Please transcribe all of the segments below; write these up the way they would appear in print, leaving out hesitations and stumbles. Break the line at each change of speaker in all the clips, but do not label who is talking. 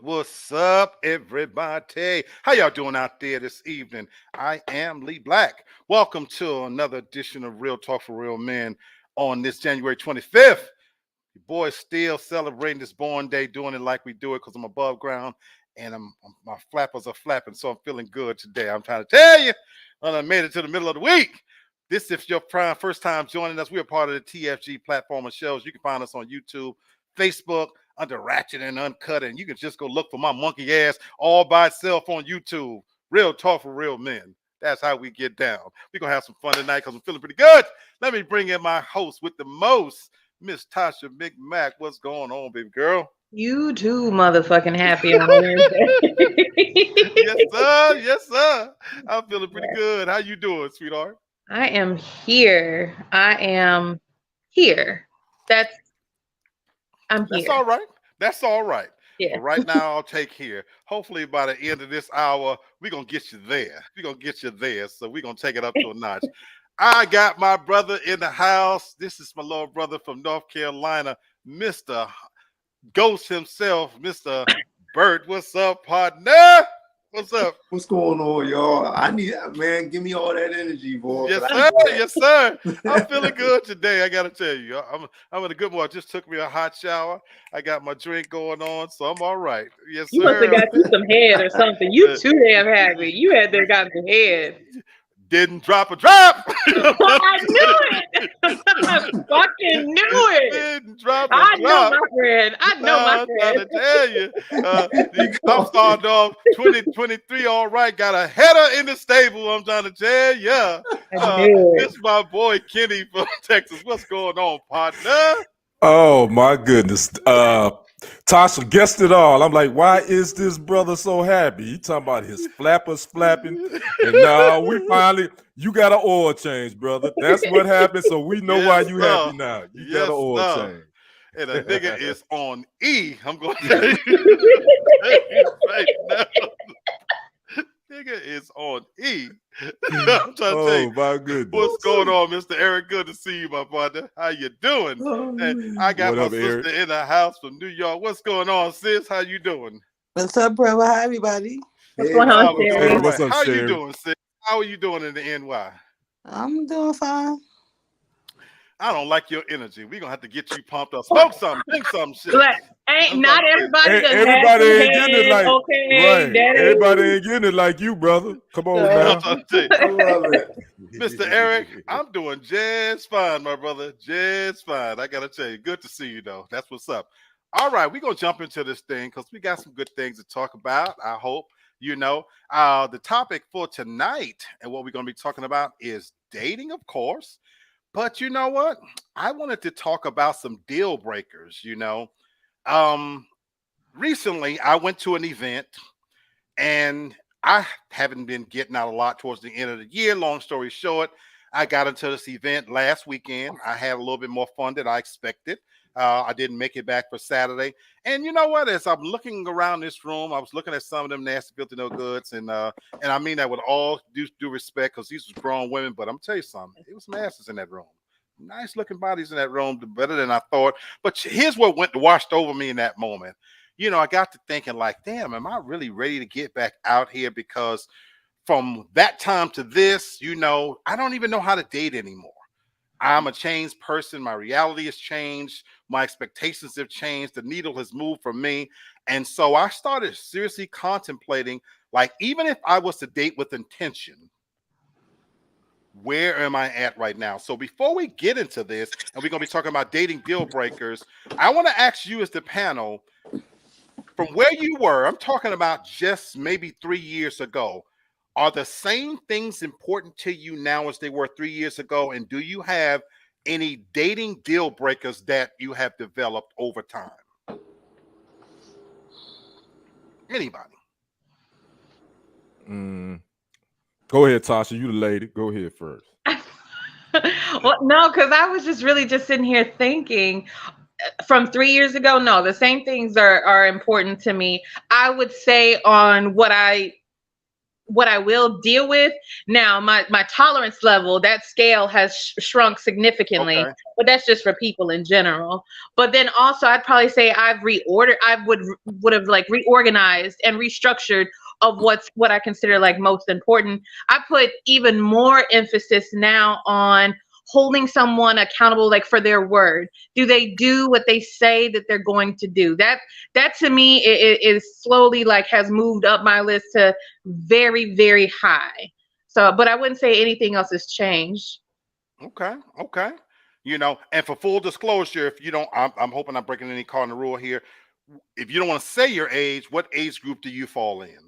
What's up, everybody? How y'all doing out there this evening? I am Lee Black. Welcome to another edition of Real Talk for Real Men on this January 25th. Your boy's still celebrating this born day, doing it like we do it because I'm above ground and my flappers are flapping, so I'm feeling good today. I'm trying to tell you, I made it to the middle of the week. This, if your first time joining us, we are part of the TFG platform of shows. You can find us on YouTube, Facebook, under Ratchet and Uncut, and you can just go look for my monkey ass all by itself on YouTube. Real Talk for Real Men. That's how we get down. We're going to have some fun tonight because I'm feeling pretty good. Let me bring in my host with the most, Miss Tasha McMack. What's going on, baby girl?
You too, motherfucking happy on Wednesday.
Yes, sir. Yes, sir. I'm feeling pretty good. How you doing, sweetheart?
I am here. I'm here. I'm here.
That's all right. That's all right.
Yeah.
But right now, I'll take here. Hopefully, by the end of this hour, we're going to get you there. We're going to get you there. So we're going to take it up to a notch. I got my brother in the house. This is my little brother from North Carolina, Mr. Ghost himself, Mr. Bert. What's up, partner? What's up?
What's going on, y'all? I need, man, give me all that energy, boy.
Yes, sir. Yes, sir. I'm feeling good today. I got to tell you, I'm in a good mood. I just took me a hot shower. I got my drink going on, so I'm all right. Yes,
you
sir.
You must have got you some head or something. You too damn happy. You had there got some head.
Didn't drop a drop.
I knew it. I fucking knew it.
Didn't drop a
I
drop.
know my friend. I know my friend.
I'm trying to tell you. I'm starting off 2023 all right. Got a header in the stable. I'm trying to tell you. This is my boy Kenny from Texas. What's going on, partner?
Oh, my goodness. Tasha guessed it all. I'm like, why is this brother so happy? He talking about his flappers flapping. And now we finally, you got an oil change, brother. That's what happened. So we know why you happy now. You got an oil change.
And a nigga is on E. I'm going to tell you right now. Nigga is on E. I'm trying to tell you.
My goodness.
What's going on, Mr. Eric? Good to see you, my partner. How you doing? And I got my sister in the house from New York. What's going on, sis? How you doing?
What's up, bro? Hi, everybody.
What's going on,
Hey, what's up,
How
Sherry?
you doing, sis? How are you doing in the NY?
I'm doing fine.
I don't like your energy. We're going to have to get you pumped up. Smoke something. Drink something. Shit.
Not everybody
everybody ain't getting it like
right.
Everybody ain't getting it like you, brother. Come on, man.
I love it.
Mr. Eric, I'm doing just fine, my brother. Just fine. I got to tell you, good to see you, though. That's what's up. All right, we're going to jump into this thing because we got some good things to talk about, I hope. You know, the topic for tonight and what we're going to be talking about is dating, of course. But you know what? I wanted to talk about some deal breakers, you know. Recently, I went to an event and I haven't been getting out a lot towards the end of the year. Long story short, I got into this event last weekend. I had a little bit more fun than I expected. I didn't make it back for Saturday. And you know what? As I'm looking around this room, I was looking at some of them nasty, filthy, no goods. And I mean that with all due respect because these was grown women. But I'm telling you something. It was some asses in that room. Nice looking bodies in that room, better than I thought. But here's what washed over me in that moment. You know, I got to thinking like, damn, am I really ready to get back out here? Because from that time to this, you know, I don't even know how to date anymore. I'm a changed person. My reality has changed. My expectations have changed. The needle has moved for me. And so I started seriously contemplating, like, even if I was to date with intention, where am I at right now? So before we get into this, and we're going to be talking about dating deal breakers, I want to ask you as the panel, from where you were, I'm talking about just maybe 3 years ago, Are the same things important to you now as they were 3 years ago? And do you have any dating deal breakers that you have developed over time? Anybody?
Go ahead, Tasha. You the lady. Go ahead first.
Well, no, because I was just really just sitting here thinking from 3 years ago, no, the same things are important to me. I would say on what I will deal with now, my tolerance level, that scale has shrunk significantly,
Okay.
but that's just for people in general. But then also I'd probably say I would have like reorganized and restructured of what I consider like most important. I put even more emphasis now on holding someone accountable, like for their word. Do they do what they say that they're going to do? That to me is slowly like has moved up my list to very, very high. So, but I wouldn't say anything else has changed.
Okay. Okay. And for full disclosure, if you don't, I'm hoping I'm breaking any cardinal rule here. If you don't want to say your age, what age group do you fall in?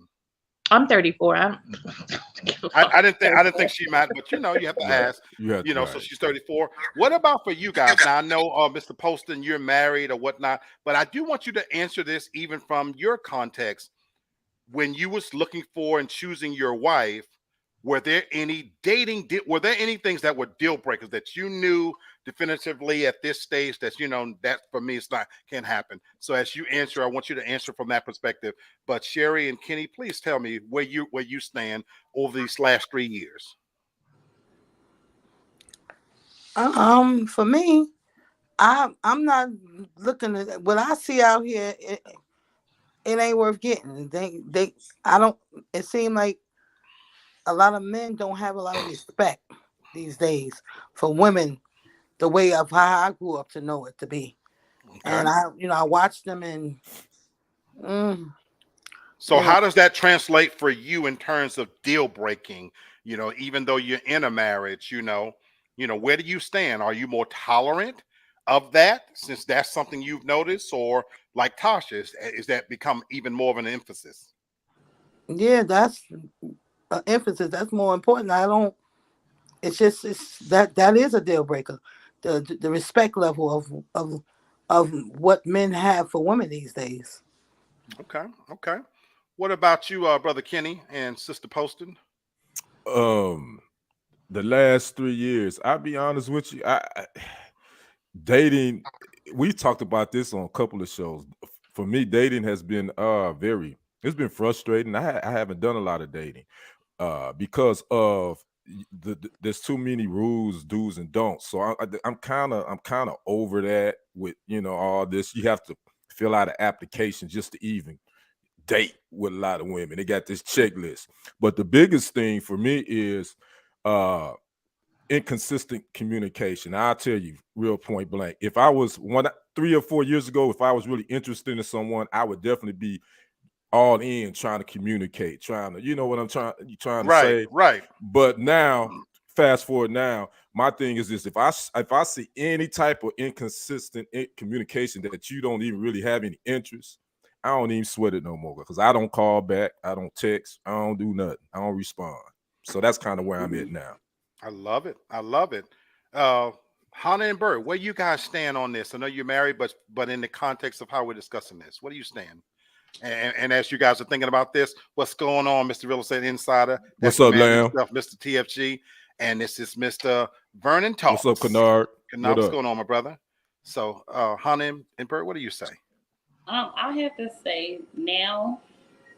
I'm 34.
I didn't think she might, but you have to
Right.
ask.
You have to.
So she's 34. What about for you guys? Now I know, Mr. Poston, you're married or whatnot, but I do want you to answer this even from your context. When you was looking for and choosing your wife, were there any things that were deal breakers that you knew definitively at this stage that that for me can't happen? So as you answer, I want you to answer from that perspective. But Sherry and Kenny, please tell me where you stand over these last 3 years.
For me, I'm not looking at what I see out here. It ain't worth getting. I don't. It seems like a lot of men don't have a lot of respect these days for women, the way of how I grew up to know it to be.
Okay.
And I watched them and.
So how does that translate for you in terms of deal breaking? Even though you're in a marriage, where do you stand? Are you more tolerant of that since that's something you've noticed, or like Tasha, is that become even more of an emphasis?
Yeah, that's an emphasis. That's more important. I don't. It's that is a deal breaker. The respect level of what men have for women these days.
Okay. Okay. What about you, Brother Kenny and Sister Poston?
The last 3 years, I'll be honest with you, dating, we talked about this on a couple of shows. For me, dating has been it's been frustrating. I haven't done a lot of dating because of there's too many rules, do's and don'ts. So I'm kind of over that with all this. You have to fill out an application just to even date with a lot of women. They got this checklist. But the biggest thing for me is inconsistent communication. I'll tell you real point blank. If I was 3 or 4 years ago, if I was really interested in someone, I would definitely be all in trying to communicate, trying to, what I'm trying to say.
Right.
But now, fast forward now, my thing is this: if I see any type of inconsistent communication that you don't even really have any interest, I don't even sweat it no more because I don't call back, I don't text, I don't do nothing, I don't respond. So that's kind of where I'm at now.
I love it. I love it. Hannah and Bert, where you guys stand on this? I know you're married, but in the context of how we're discussing this, where do you stand? And as you guys are thinking about this, what's going on, Mr. Real Estate Insider?
What's up, Lamb?
Mr. TFG, and this is Mr. Vernon Talks.
What's up, Kennard?
What's going on, my brother? So, Hannah and Bert, what do you say?
I have to say now,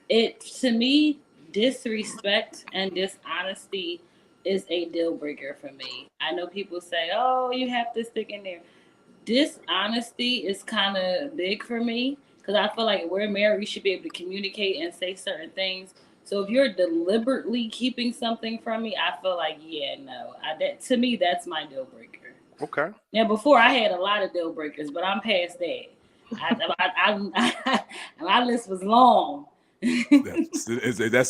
to me, disrespect and dishonesty is a deal breaker for me. I know people say, "Oh, you have to stick in there." Dishonesty is kind of big for me because I feel like we're married, we should be able to communicate and say certain things. So if you're deliberately keeping something from me, I feel like, yeah, no. To me, that's my deal breaker.
Okay.
Now, before I had a lot of deal breakers, but I'm past that. My list was long.
That's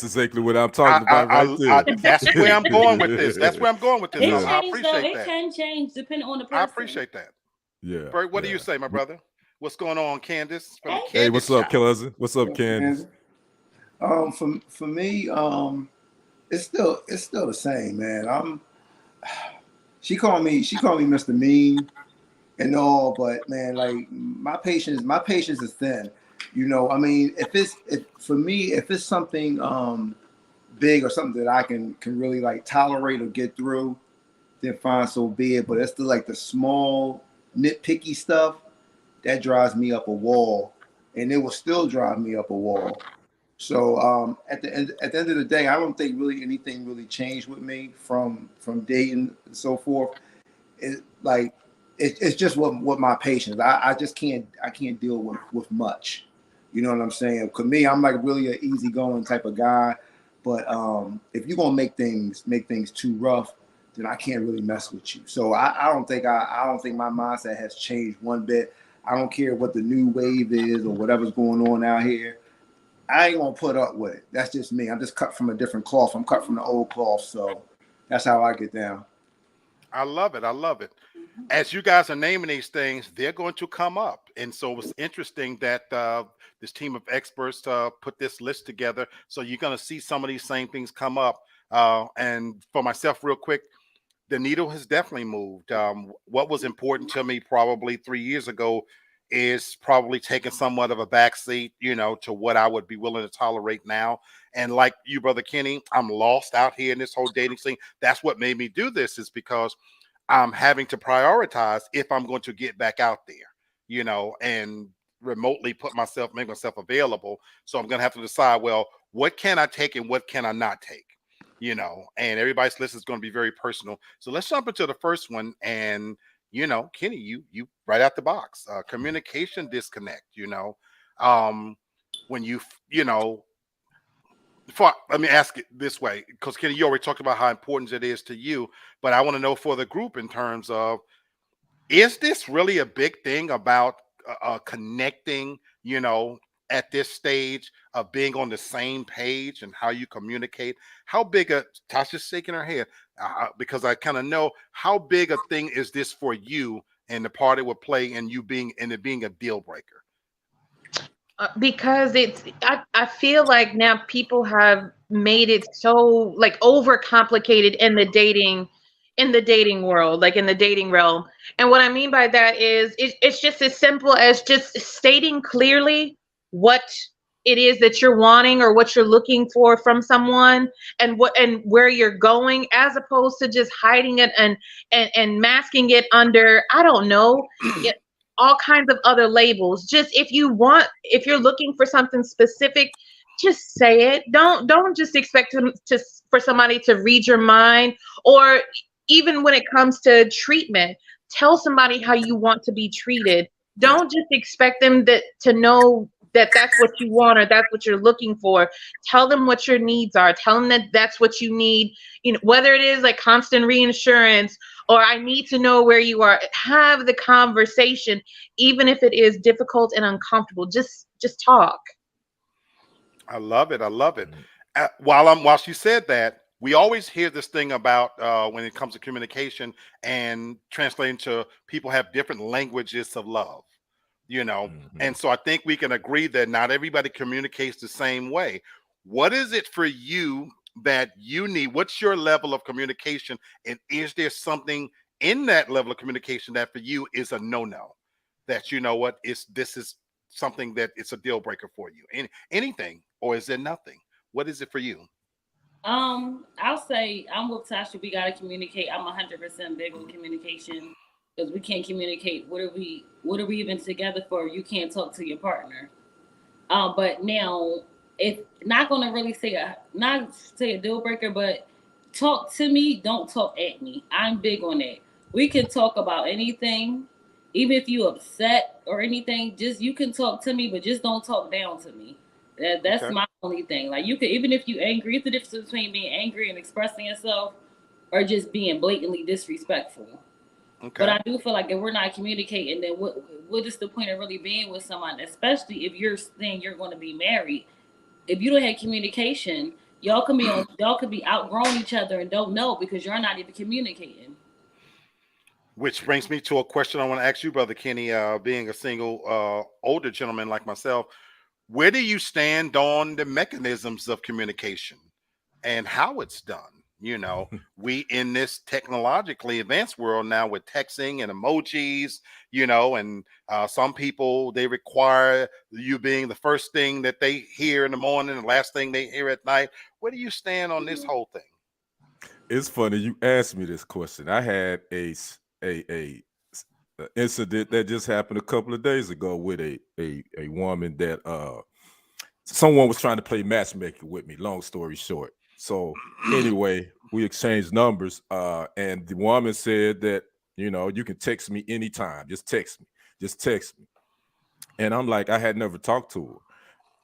exactly what I'm talking about right there.
That's where I'm going with this. That's where I'm going with this. I appreciate
that.
It
can change depending on the person.
I appreciate that.
Yeah.
Bert, what do you say, my brother? What's going on, Candace?
Hey, what's up, cousin? What's up, Candace?
For me, it's still the same, man. She called me Mr. Mean and all, but man, like my patience is thin. You know, I mean, if for me, if it's something big or something that I can really like tolerate or get through, then fine, so be it. But it's still like the small nitpicky stuff that drives me up a wall, and it will still drive me up a wall. So at the end of the day, I don't think really anything really changed with me from dating and so forth. It like it's just what my patience. I just can't deal with much. You know what I'm saying? Because me, I'm like really an easygoing type of guy. But if you're gonna make things too rough, then I can't really mess with you. So I don't think my mindset has changed one bit. I don't care what the new wave is or whatever's going on out here. I ain't gonna put up with it. That's just me. I'm just cut from a different cloth. I'm cut from the old cloth. So that's how I get down.
I love it. I love it. As you guys are naming these things, they're going to come up. And so it's interesting that this team of experts put this list together. So you're going to see some of these same things come up. And for myself, real quick, the needle has definitely moved. What was important to me probably 3 years ago is probably taking somewhat of a backseat, to what I would be willing to tolerate now. And like you, Brother Kenny, I'm lost out here in this whole dating scene. That's what made me do this, is because I'm having to prioritize if I'm going to get back out there, and remotely make myself available. So I'm going to have to decide, well, what can I take and what can I not take? And everybody's list is going to be very personal. So let's jump into the first one. And, Kenny, you right out the box, communication disconnect, when let me ask it this way, because Kenny, you already talked about how important it is to you, but I want to know for the group in terms of, is this really a big thing about connecting, at this stage of being on the same page and how you communicate? How big Tasha's shaking her head, because I kind of know how big a thing is this for you and the part it would play in you being a deal breaker?
Because I feel like now people have made it so like overcomplicated in the dating world, like in the dating realm. And what I mean by that is it's just as simple as just stating clearly what it is that you're wanting or what you're looking for from someone, and what and where you're going, as opposed to just hiding it and masking it under, I don't know, all kinds of other labels. Just if you're looking for something specific, just say it. Don't just expect for somebody to read your mind. Or even when it comes to treatment, tell somebody how you want to be treated. Don't just expect them to know that that's what you want or that's what you're looking for. Tell them what your needs are. Tell them that that's what you need. Whether it is like constant reinsurance, or I need to know where you are. Have the conversation, even if it is difficult and uncomfortable. Just talk.
I love it. I love it. While she said that, we always hear this thing about when it comes to communication and translating to people have different languages of love, and so I think we can agree that not everybody communicates the same way. What is it for you that you need? What's your level of communication? And is there something in that level of communication that for you is a no-no? That this is something that it's a deal breaker for you. Anything, or is there nothing? What is it for you?
I'll say I'm with Tasha. We gotta communicate. I'm 100% big on communication, because we can't communicate. What are we even together for? You can't talk to your partner. But now, if not gonna really not say a deal breaker, but talk to me. Don't talk at me. I'm big on that. We can talk about anything, even if you upset or anything. Just you can talk to me, but just don't talk down to me. That's
Okay.
my only thing. Like, you could, even if you angry, it's the difference between being angry and expressing yourself, or just being blatantly disrespectful. But
Okay.
I do feel like if we're not communicating, then what is the point of really being with someone? Especially if you're saying you're going to be married. If you don't have communication, y'all could be outgrowing each other and don't know, because you're not even communicating.
Which brings me to a question I want to ask you, Brother Kenny, being a single older gentleman like myself. Where do you stand on the mechanisms of communication? and how it's done. We in this technologically advanced world now with texting and emojis, and some people, they require you being the first thing that they hear in the morning, the last thing they hear at night. Where do you stand on this whole thing?
It's funny you asked me this question. I had a incident that just happened a couple of days ago with a woman that someone was trying to play matchmaker with me. Long story short. So anyway, we exchanged numbers, and the woman said that you can text me anytime. Just text me. Just text me. And I'm like, I had never talked to her.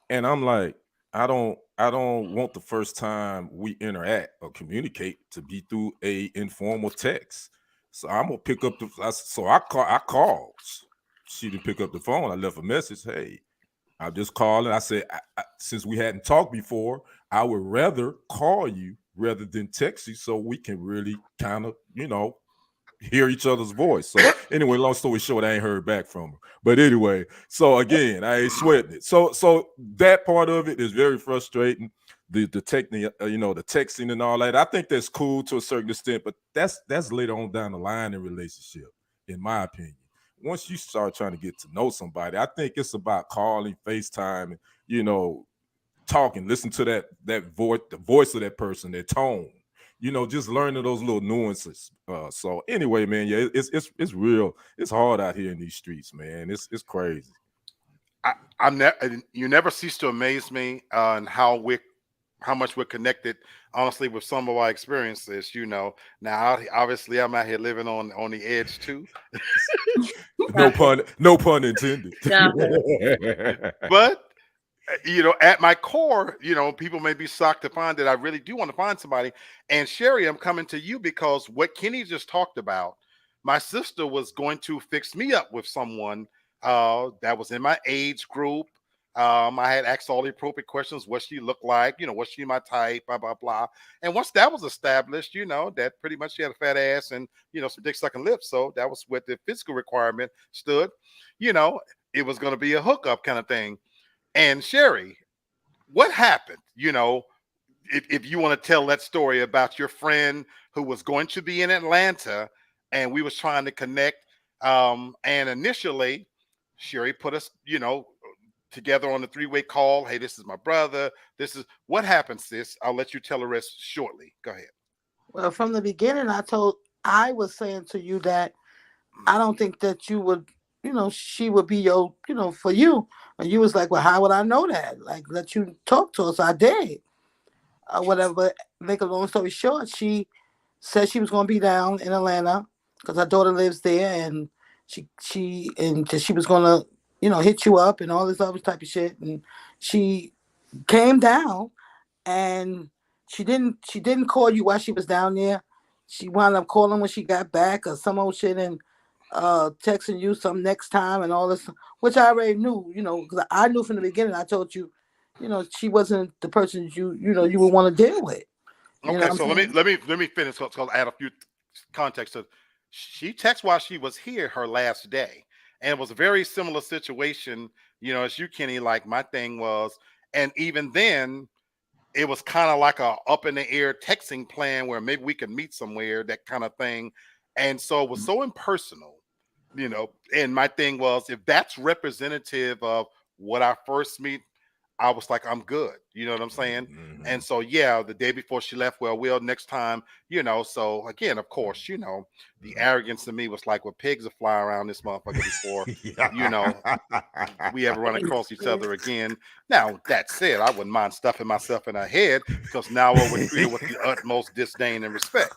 And I'm like, I don't want the first time we interact or communicate to be through a informal text. So I'm gonna pick up so I called. She didn't pick up the phone. I left a message. Hey, I'm just calling. I said, since we hadn't talked before, I would rather call you rather than text you so we can really kind of, hear each other's voice. So anyway, long story short, I ain't heard back from her. But anyway, so again, I ain't sweating it. So that part of it is very frustrating. The technique, the texting and all that. I think that's cool to a certain extent, but that's later on down the line in relationship, in my opinion. Once you start trying to get to know somebody, I think it's about calling, FaceTime, and talking, listen to that voice, the voice of that person, their tone. Just learning those little nuances. So anyway, man, yeah, it's real. It's hard out here in these streets, man. It's crazy.
You never cease to amaze me on how much we're connected, honestly, with some of our experiences. Now obviously I'm out here living on the edge too.
No pun intended.
But at my core, people may be shocked to find that I really do want to find somebody. And Sherry, I'm coming to you because what Kenny just talked about, my sister was going to fix me up with someone that was in my age group. I had asked all the appropriate questions: what she looked like, was she my type, blah blah blah. And once that was established, that pretty much she had a fat ass and some dick sucking lips. So that was what the physical requirement stood. It was going to be a hookup kind of thing. And Sherry, what happened? If you want to tell that story about your friend who was going to be in Atlanta and we was trying to connect. And initially, Sherry put us, together on the three-way call. Hey, this is my brother. This is what happened, sis. I'll let you tell the rest shortly. Go ahead.
Well, from the beginning, I was saying to you that I don't think that you would, she would be your, for you. And you was like, well, how would I know that? Like, let you talk to us. I did. Whatever. But make a long story short, she said she was going to be down in Atlanta because her daughter lives there, and she was going to, hit you up and all this other type of shit. And she came down, and she didn't call you while she was down there. She wound up calling when she got back or some old shit, and texting you some next time and all this, which I already knew, because I knew from the beginning. I told you, she wasn't the person you would want to deal with.
Okay, so let me finish. So I'll add a few context to. She texted while she was here her last day, and it was a very similar situation, as you, Kenny. Like my thing was, and even then, it was kind of like a up in the air texting plan where maybe we could meet somewhere, that kind of thing. And so it was so impersonal, and my thing was, if that's representative of what I first meet, I was like, I'm good. You know what I'm saying?
Mhm.
And so, yeah, the day before she left, well, next time, so again, of course, the arrogance in me was like, well, pigs will fly around this motherfucker before, we ever run across each other again. Now, that said, I wouldn't mind stuffing myself in her head because now I would treat her with the utmost disdain and respect.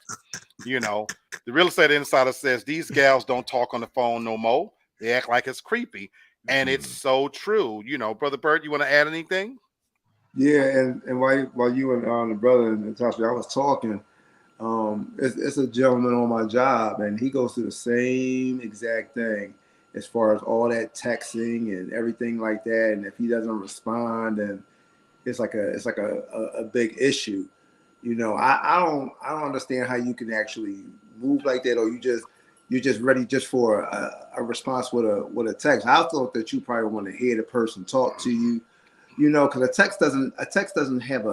The real estate insider says these gals don't talk on the phone no more. They act like it's creepy. And it's so true. Brother Bert, you want to add anything?
Yeah, and while you and the brother and Natasha, I was talking, it's a gentleman on my job, and he goes through the same exact thing as far as all that texting and everything like that. And if he doesn't respond, then it's like a big issue. I don't understand how you can actually move like that, or you're just ready just for a response with a text. I thought that you probably want to hear the person talk to you, because a text doesn't have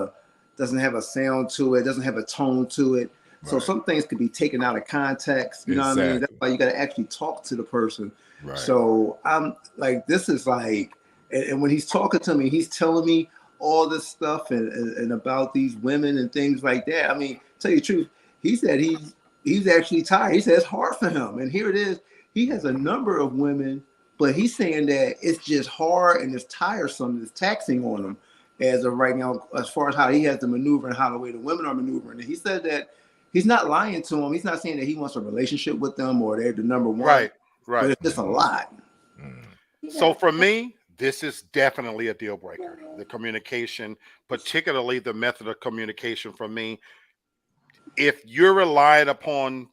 doesn't have a sound to it, doesn't have a tone to it. So
Right.
some things could be taken out of context. You know what I mean? That's
Exactly.
why you got to actually talk to the person.
Right.
So I'm like, this is like, and when he's talking to me, he's telling me all this stuff and about these women and things like that. I mean, tell you the truth, he said he's actually tired. He said it's hard for him. And here it is. He has a number of women, but he's saying that it's just hard and it's tiresome, it's taxing on him as of right now, as far as how he has to maneuver and how the way the women are maneuvering. And he said that he's not lying to him. He's not saying that he wants a relationship with them or they're the number one.
Right.
But it's just a lot.
So for me, this is definitely a deal breaker. The communication, particularly the method of communication for me. If you're relying upon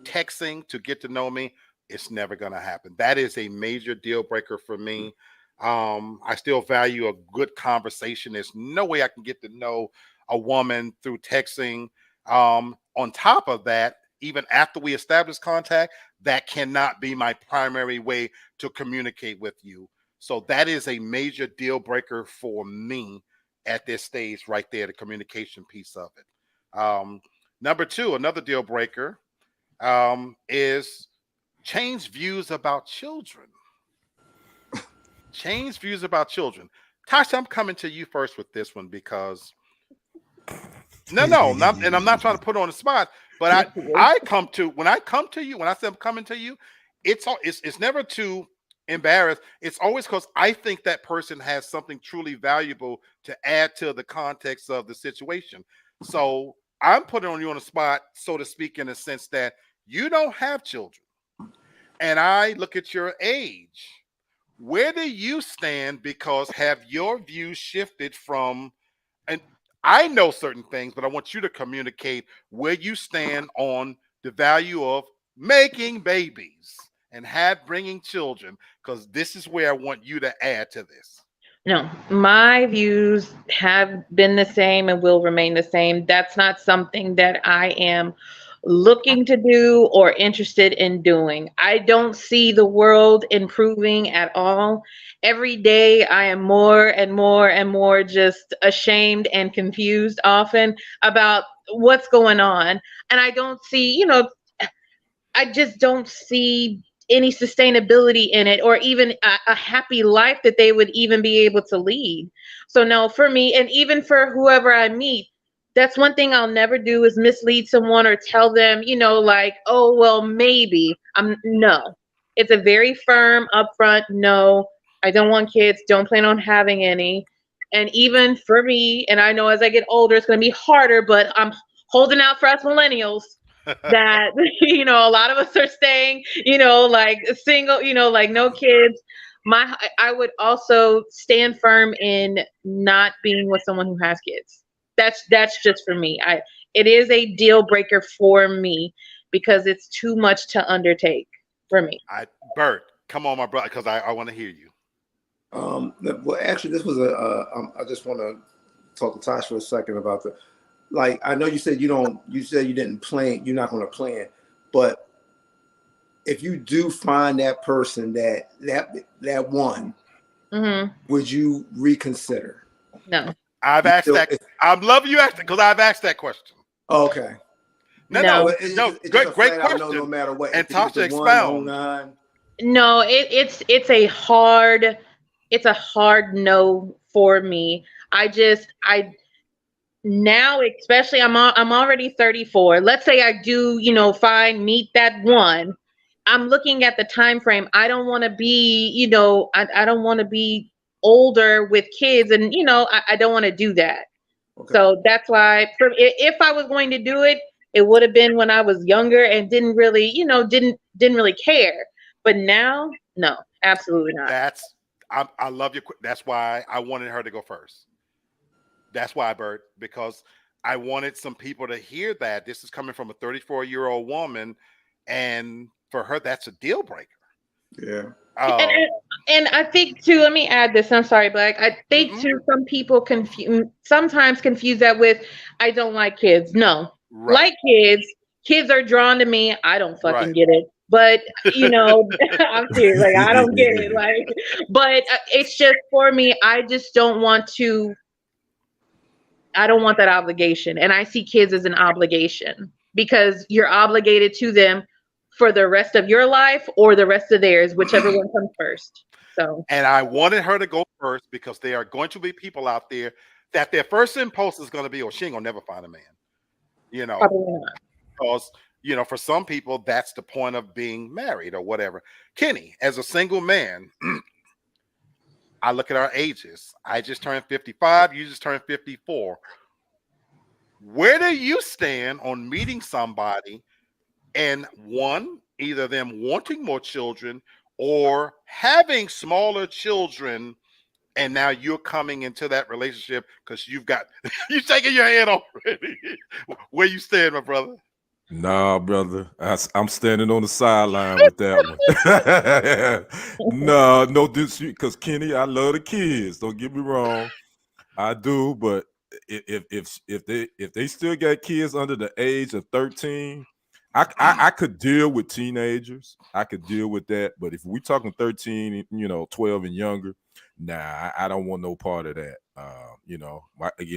texting to get to know me, it's never going to happen. That is a major deal breaker for me. I still value a good conversation. There's no way I can get to know a woman through texting. On top of that, even after we establish contact, that cannot be my primary way to communicate with you. So that is a major deal breaker for me at this stage right there, the communication piece of it. Number two, another deal breaker is change views about children. Change views about children. Tasha, I'm coming to you first with this one because and I'm not trying to put on the spot, but when I come to you, when I say I'm coming to you, it's never to embarrass. It's always because I think that person has something truly valuable to add to the context of the situation. So I'm putting on you on the spot, so to speak, in a sense that you don't have children. And I look at your age. Where do you stand? Because have your views shifted from, and I know certain things, but I want you to communicate where you stand on the value of making babies and bringing children, because this is where I want you to add to this.
No, my views have been the same and will remain the same. That's not something that I am looking to do or interested in doing. I don't see the world improving at all. Every day I am more and more and more just ashamed and confused often about what's going on. And I don't see, I just don't see any sustainability in it or even a happy life that they would even be able to lead. So no, for me, and even for whoever I meet, that's one thing I'll never do is mislead someone or tell them, like, oh, well, maybe. No. It's a very firm, upfront, no, I don't want kids, don't plan on having any. And even for me, and I know as I get older, it's going to be harder, but I'm holding out for us millennials that a lot of us are staying like single, like no kids. I would also stand firm in not being with someone who has kids. That's just for me. It is a deal breaker for me because it's too much to undertake for me.
Bert, come on, my brother, because I want to hear you.
Well, actually, this was I just want to talk to Tosh for a second about like, I know you said you said you didn't plan, you're not going to plan, but if you do find that person, that one, would you reconsider?
No.
I've asked that. I'm loving you asking because I've asked that question.
Okay.
No.
It's
Great question.
No matter what.
And Tasha, expound.
No, it's a hard no for me. Now, especially I'm already 34. Let's say I do, meet that one. I'm looking at the time frame. I don't want to be, I don't want to be older with kids, and I don't want to do that. Okay. So that's why, if I was going to do it, it would have been when I was younger and didn't really, didn't really care. But now, no, absolutely not.
I love your. That's why I wanted her to go first. That's why, Bert, because I wanted some people to hear that this is coming from a 34-year-old woman, and for her, that's a deal breaker.
Yeah.
And I think too, let me add this. I'm sorry, Black. I think too, some people sometimes confuse that with, I don't like kids. No, like kids are drawn to me. I don't fucking get it. But I'm serious. Like, I don't get it. Like, but it's just for me. I just don't want to. I don't want that obligation. And I see kids as an obligation because you're obligated to them for the rest of your life or the rest of theirs, whichever one comes first. So,
And I wanted her to go first because there are going to be people out there that their first impulse is going to be, oh, she ain't gonna never find a man, you know,
probably not.
because for some people that's the point of being married or whatever. Kenny, as a single man, I look at our ages. I just turned 55, you just turned 54. Where do you stand on meeting somebody and either them wanting more children or having smaller children, and now you're coming into that relationship because you've got you shaking your head already. Where you stand, my brother?
Nah, brother. I'm standing on the sideline with that one. No, this because Kenny, I love the kids. Don't get me wrong, I do. But if they still got kids under the age of 13, I could deal with teenagers. I could deal with that. But if we talking 13, 12 and younger, nah, I don't want no part of that.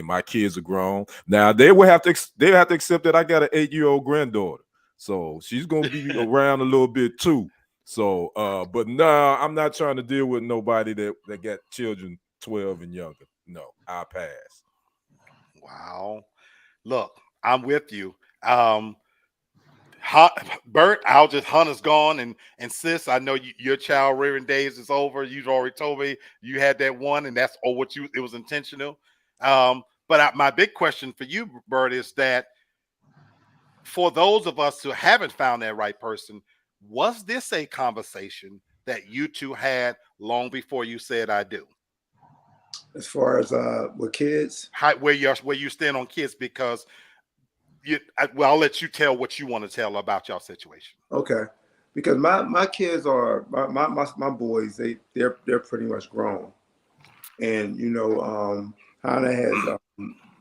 My kids are grown now. They have to accept that I got an 8-year-old granddaughter, so she's gonna be around a little bit too. So, but nah, I'm not trying to deal with nobody that got children 12 and younger. No, I'll pass.
Wow. Look, I'm with you. Bert, Hunter's gone, and sis, I know your child rearing days is over. You've already told me you had that one, and that's it was intentional. But my big question for you, Bert, is that for those of us who haven't found that right person, was this a conversation that you two had long before you said I do?
As far as with kids,
Where you stand on kids, because I'll let you tell what you want to tell about your situation.
Okay, because my kids are my boys. They're pretty much grown, and Hannah has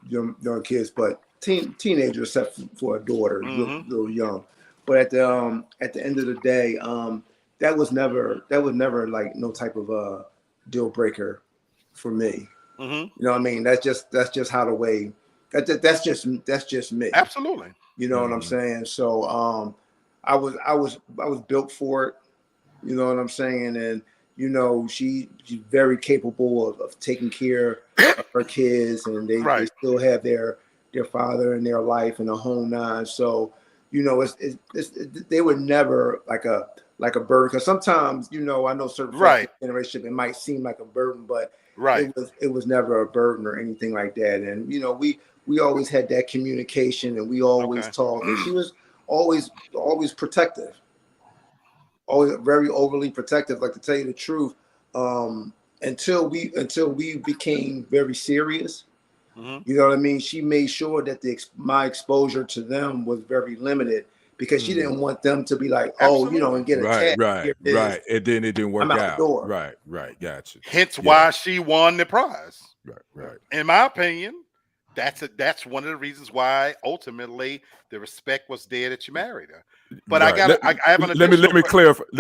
young kids, but teenagers, except for a daughter, little young. But at the end of the day, that was never like no type of a deal breaker for me.
Mm-hmm.
You know what I mean? That's just how the way. That's just me.
Absolutely.
You know what I'm saying? So I was built for it. You know what I'm saying? And she's very capable of taking care of her kids, and they still have their father in their life and a whole nine. So they were never like a burden, because sometimes I know certain generation it might seem like a burden, but it was never a burden or anything like that. And we always had that communication, and we always talked, and she was always protective, always very overly protective. Like, to tell you the truth, until we became very serious. You know what I mean? She made sure that my exposure to them was very limited, because she didn't want them to be like, and get attacked.
Right. And then it didn't work out. Right. Gotcha.
Hence why she won the prize.
Right.
In my opinion, that's one of the reasons why ultimately the respect was there that you married her. But I have an
let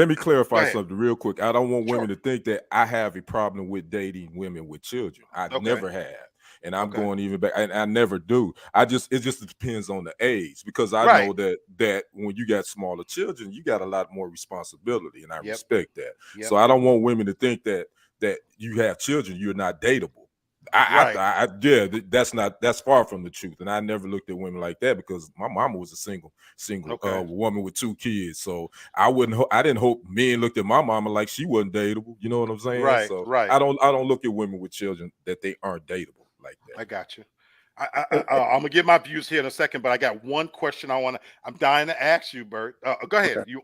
me clarify something real quick. I don't want women to think that I have a problem with dating women with children. I never have. And I'm going even back, and I never do. It just depends on the age, because I know that when you got smaller children, you got a lot more responsibility, and I respect that. So I don't want women to think that you have children, you're not dateable. That's far from the truth. And I never looked at women like that, because my mama was a single woman with 2 kids. So I didn't hope men looked at my mama like she wasn't dateable. You know what I'm saying? I don't look at women with children that they aren't dateable like that.
I got you. I'm gonna give my views here in a second, but I got one question I'm dying to ask you, Bert. Go ahead.
Okay.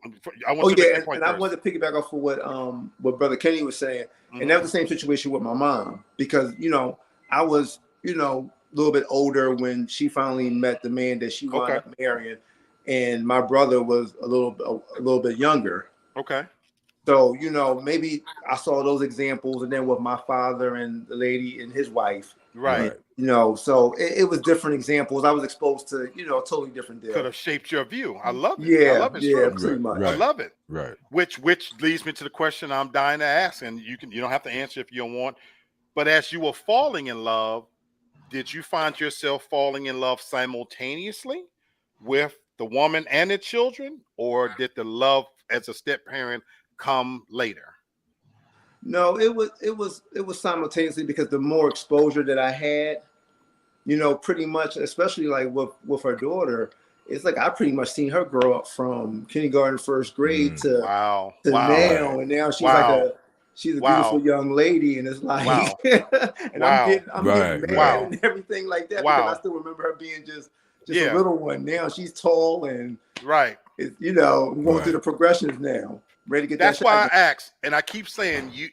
I want to make that point
and
first.
I wanted to piggyback off of what Brother Kenny was saying, and that was the same situation with my mom, because I was a little bit older when she finally met the man that she wound up marrying, and my brother was a little bit younger.
Okay.
So maybe I saw those examples, and then with my father and the lady and his wife.
Right.
So it was different examples. I was exposed to, a totally different deal.
Could have shaped your view. I love it.
Yeah,
I love it.
pretty much.
I love it.
Right.
Which leads me to the question I'm dying to ask, and you don't have to answer if you don't want. But as you were falling in love, did you find yourself falling in love simultaneously with the woman and the children, or did the love as a step parent come later?
No, it was simultaneously, because the more exposure that I had, pretty much, especially like with her daughter, it's like I pretty much seen her grow up from kindergarten, first grade to
Wow.
to
Wow.
now, and now she's
Wow.
she's a
Wow.
beautiful young lady, and it's like,
Wow.
and
Wow.
I'm getting mad
Wow.
and everything like that,
Wow.
because I still remember her being just
Yeah.
a little one. Now she's tall, and
Right.
it's, going through the progressions now, ready to get
That's
that
why I
shot.
asked, and I keep saying you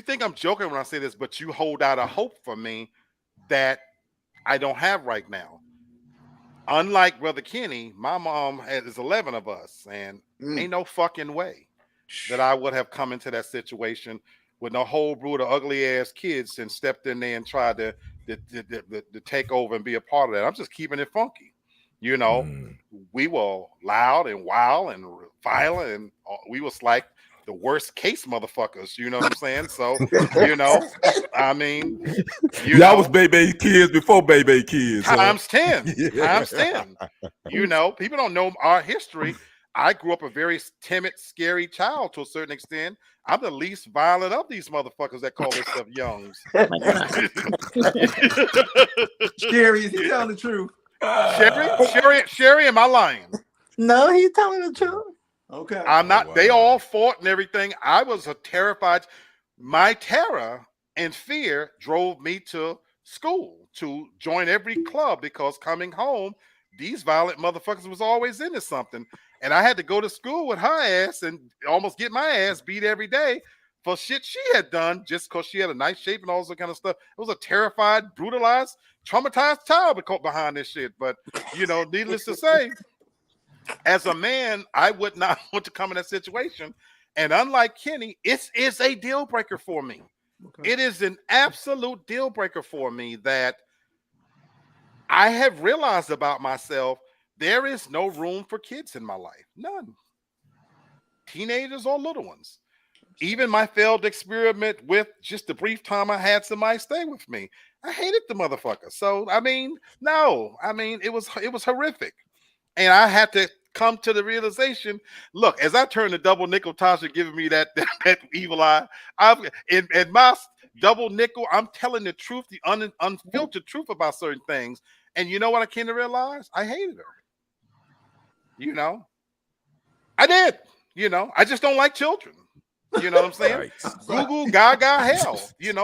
think I'm joking when I say this, but you hold out a hope for me that I don't have right now. Unlike Brother Kenny, my mom is 11 of us, and ain't no fucking way that I would have come into that situation with a whole brood of ugly ass kids and stepped in there and tried to take over and be a part of that. I'm just keeping it funky. We were loud and wild and violent, and we was like the worst case motherfuckers. You know what I'm saying? So, I mean,
y'all was baby kids before baby kids.
times 10, times 10. People don't know our history. I grew up a very timid, scary child to a certain extent. I'm the least violent of these motherfuckers that call themselves youngs.
Scary, is he telling the truth?
Sherry, am I lying?
No, he's telling the truth.
Okay.
I'm not.
wow.
They all fought and everything. I was terrified. My terror and fear drove me to school to join every club, because coming home, these violent motherfuckers was always into something. And I had to go to school with her ass and almost get my ass beat every day for shit she had done just because she had a nice shape and all this kind of stuff. It was a terrified, brutalized, traumatized child behind this shit. But, needless to say, as a man, I would not want to come in that situation. And unlike Kenny, it is a deal breaker for me. Okay. It is an absolute deal breaker for me that I have realized about myself. There is no room for kids in my life. None. Teenagers or little ones. Even my failed experiment with just the brief time I had somebody stay with me, I hated the motherfucker. So, no. It was horrific. And I had to come to the realization, look, as I turn the double nickel, Tasha giving me that evil eye, in my double nickel, I'm telling the truth, the unfiltered truth about certain things. And you know what I came to realize? I hated her. I did. I just don't like children. You know what I'm saying?
Right.
Goo goo gaga hell.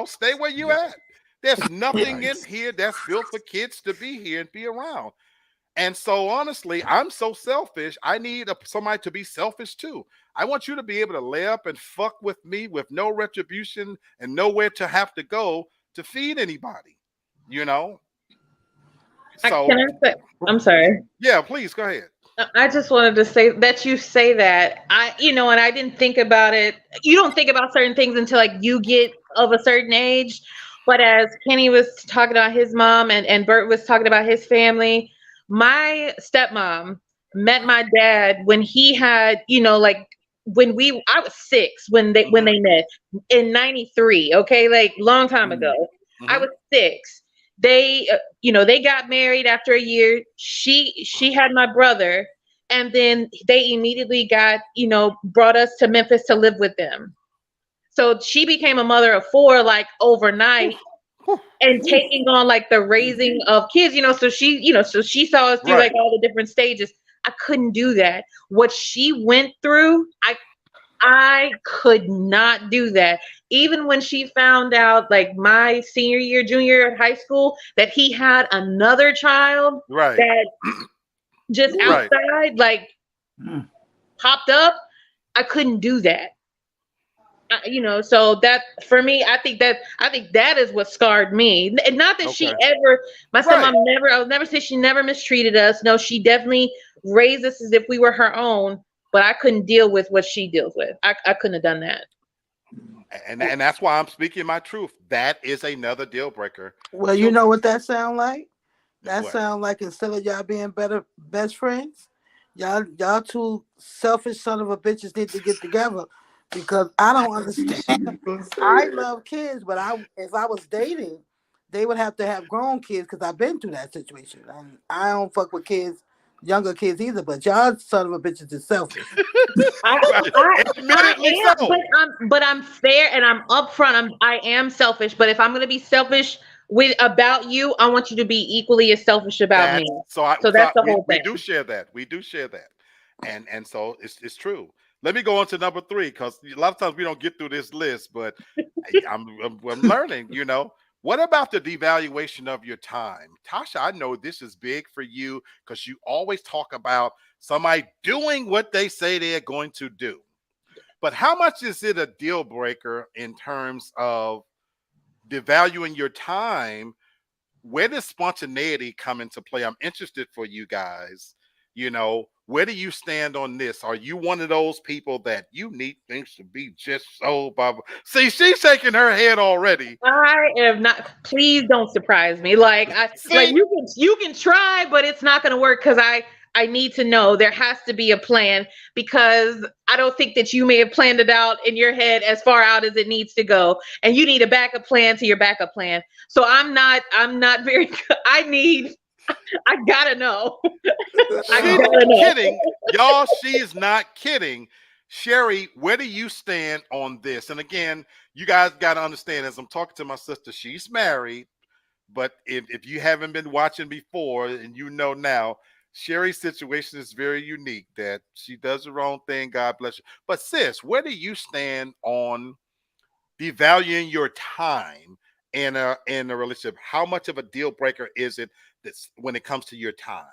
Stay where you at. There's nothing in here that's built for kids to be here and be around. And so honestly, I'm so selfish. I need somebody to be selfish too. I want you to be able to lay up and fuck with me with no retribution and nowhere to have to go to feed anybody. So
I'm sorry.
Yeah, please go ahead.
I just wanted to say that you say that and I didn't think about it. You don't think about certain things until like you get of a certain age. But as Kenny was talking about his mom and Bert was talking about his family, my stepmom met my dad when he had, I was 6 when they met in 93. Okay. Like long time ago.
Mm-hmm.
I was 6. They, they got married after a year. She had my brother, and then they immediately got, brought us to Memphis to live with them. So she became a mother of 4, like overnight, and taking on like the raising of kids, so she saw us through like all the different stages. I couldn't do that. What she went through, I could not do that. Even when she found out, like my senior year, junior year of high school, that he had another child that just outside, like popped up, I couldn't do that. So that for me, I think that is what scarred me. And not that she ever, my stepmom I'll never say she never mistreated us. No, she definitely raised us as if we were her own. But I couldn't deal with what she deals with. I couldn't have done that.
And that's why I'm speaking my truth. That is another deal breaker.
Well, you know what that sound like? That sound like instead of y'all being better best friends, y'all two selfish son of a bitches need to get together, because I don't understand. I love kids, but if I was dating, they would have to have grown kids because I've been through that situation. And I don't fuck with kids, younger kids either. But y'all son of a bitches is selfish.
I,
Right.
I,
Admittedly
I am,
so.
but I'm fair and I'm upfront. I am selfish, but if I'm gonna be selfish about you, I want you to be equally as selfish about me.
That's so I
So
so
that's the
we,
whole
we
thing.
do share that. We do share that. And so it's true. Let me go on to number 3 because a lot of times we don't get through this list, but I'm learning, What about the devaluation of your time? Tasha, I know this is big for you because you always talk about somebody doing what they say they're going to do. But how much is it a deal breaker in terms of devaluing your time? Where does spontaneity come into play? I'm interested for you guys. Where do you stand on this? Are you one of those people that you need things to be just so blah, blah? See, she's shaking her head already.
I am not. Please don't surprise me. Like
See,
you can try, but it's not going to work because I need to know there has to be a plan because I don't think that you may have planned it out in your head as far out as it needs to go, and you need a backup plan to your backup plan. So I'm not very. I gotta know. I
she's
gotta
not
know.
kidding. Y'all, she's not kidding. Sherry, where do you stand on this? And again, you guys got to understand, as I'm talking to my sister, she's married. But if you haven't been watching before and now, Sherry's situation is very unique that she does her own thing. God bless you. But sis, where do you stand on devaluing your time in a relationship? How much of a deal breaker is it when it comes to your time?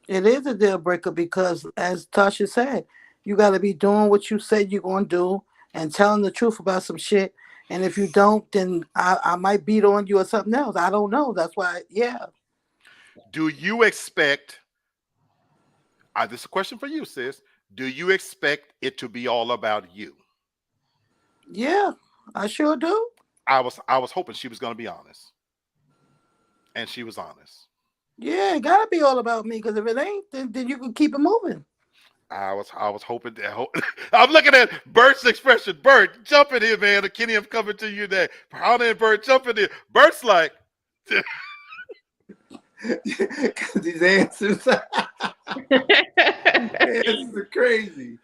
It is a deal breaker because, as Tasha said, you got to be doing what you said you're going to do and telling the truth about some shit. And if you don't, then I might beat on you or something else. I don't know. That's why, yeah.
Do you expect, this is a question for you, sis. Do you expect it to be all about you?
Yeah, I sure do.
I was hoping she was going to be honest. And she was honest.
Yeah, it got to be all about me because if it ain't, then you can keep it moving.
I was hoping that. I'm looking at Bert's expression. Bert, jump in here, man. Kenny, I'm coming to you there. Hannah and Bert, jump in here. Bert's like,
Because these answers, answers are crazy.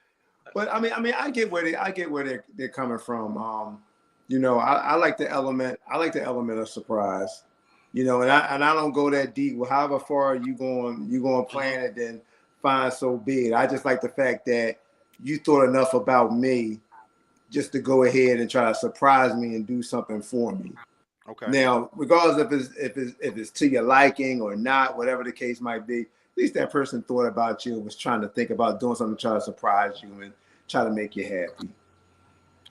But I mean, I get where they're coming from. I like the element. I like the element of surprise. And I don't go that deep. Well, however far you going to plan it, then fine, so be it. I just like the fact that you thought enough about me just to go ahead and try to surprise me and do something for me.
okay.
Now, regardless if it's to your liking or not, whatever the case might be, at least that person thought about you and was trying to think about doing something to try to surprise you and try to make you happy.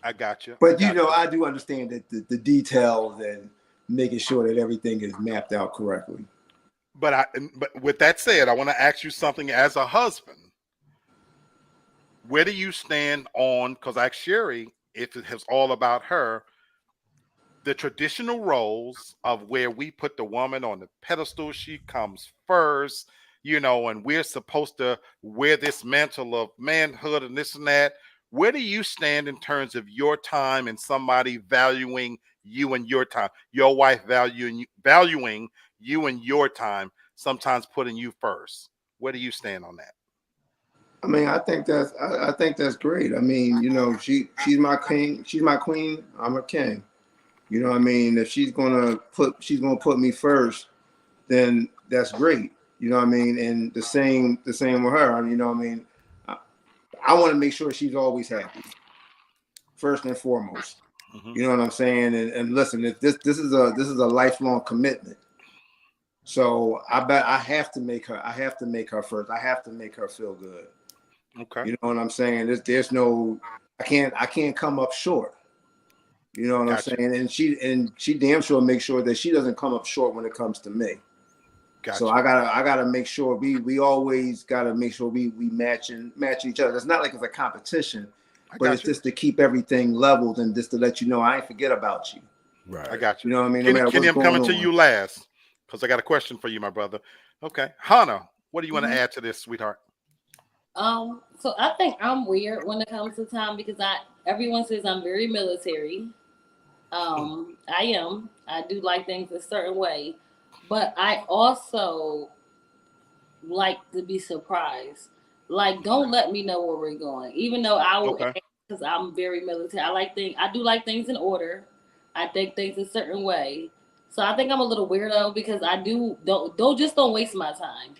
I got you.
But I do understand that the details and making sure that everything is mapped out correctly.
But with that said, I want to ask you something as a husband. Where do you stand on, because I asked Sherry if it was all about her, the traditional roles of where we put the woman on the pedestal, she comes first, and we're supposed to wear this mantle of manhood and this and that. Where do you stand in terms of your time and somebody valuing you and your time? Your wife valuing you and your time, sometimes putting you first. Where do you stand on that?
I mean, I think that's great. I mean, she's my king, she's my queen, I'm a king. You know what I mean? If she's gonna put me first, then that's great. You know what I mean? And the same with her. You know what I mean? I want to make sure she's always happy, first and foremost.
Mm-hmm.
You know what I'm saying? And listen, if this is a lifelong commitment. So I bet I have to make her first. I have to make her feel good.
Okay.
You know what I'm saying? There's no, I can't come up short. You know what
Gotcha.
I'm saying? And she damn sure make sure that she doesn't come up short when it comes to me.
Gotcha.
So I gotta make sure we always gotta make sure we match each other. It's not like it's a competition, but it's just to keep everything leveled and just to let you know I ain't forget about you.
Right.
I got you.
You know what I mean?
Kenny, I'm coming to you last because I got a question for you, my brother. Okay, Hannah, what do you want to add to this, sweetheart?
So I think I'm weird when it comes to time because everyone says I'm very military. I am. I do like things a certain way, but I also like to be surprised. Like, don't let me know where we're going, even though I will,
Okay.
because I'm very military. I do like things in order. I think things a certain way. So I think I'm a little weirdo because I do don't waste my time.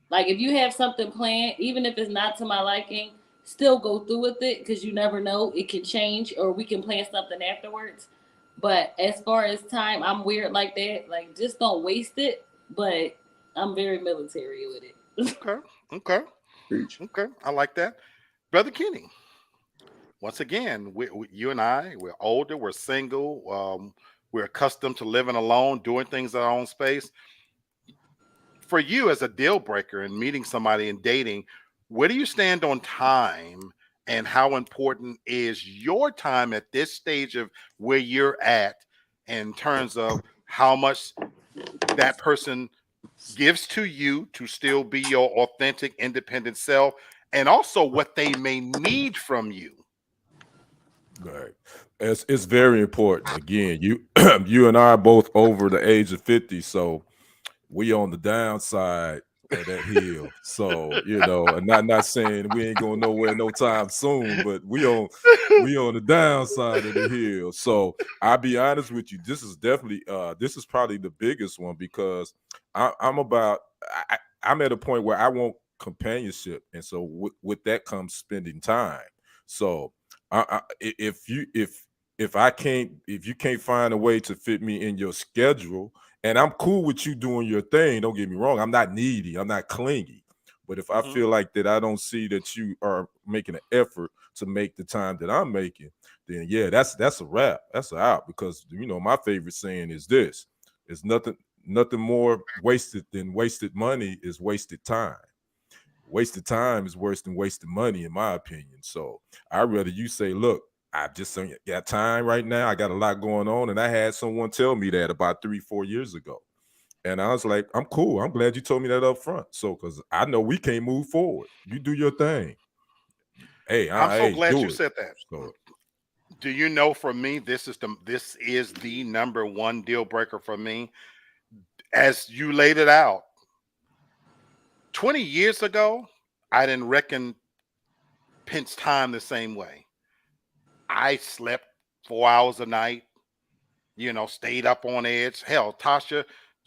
Like if you have something planned, even if it's not to my liking, still go through with it because you never know, it can change or we can plan something afterwards. But as far as time, I'm weird like that. Like just don't waste it. But I'm very military with it.
Okay. Okay.
Preach.
Okay. I like that. Brother Kenny, once again, you and I, we're older, we're single, we're accustomed to living alone, doing things at our own space. For you as a deal breaker and meeting somebody and dating, where do you stand on time and how important is your time at this stage of where you're at in terms of how much that person gives to you to still be your authentic, independent self, and also what they may need from you?
Right. It's very important. Again, you you and I are both over the age of 50, so we on the downside of that hill. So, and not saying we ain't going nowhere no time soon, but we on the downside of the hill. So I'll be honest with you, this is definitely this is probably the biggest one because I'm about I'm at a point where I want companionship. And so with that comes spending time. So if I can't if you can't find a way to fit me in your schedule, and I'm cool with you doing your thing, don't get me wrong, I'm not needy, I'm not clingy, but if I
Mhm.
feel like that I don't see that you are making an effort to make the time that I'm making, then yeah, that's a wrap, that's a out. Because my favorite saying is this: it's nothing more wasted than wasted money is wasted time. Wasted time is worse than wasted money, in my opinion. So I'd rather you say, look, I just ain't got time right now. I got a lot going on. And I had someone tell me that about 3-4 years ago. And I was like, I'm cool. I'm glad you told me that up front. So, because I know we can't move forward. You do your thing. Hey,
I'm so
hey,
glad you
do it.
said that.
So,
Do you know, for me, this is the number one deal breaker for me. As you laid it out, 20 years ago, I didn't reckon pinch time the same way. I slept 4 hours a night, stayed up on edge. Hell, Tasha,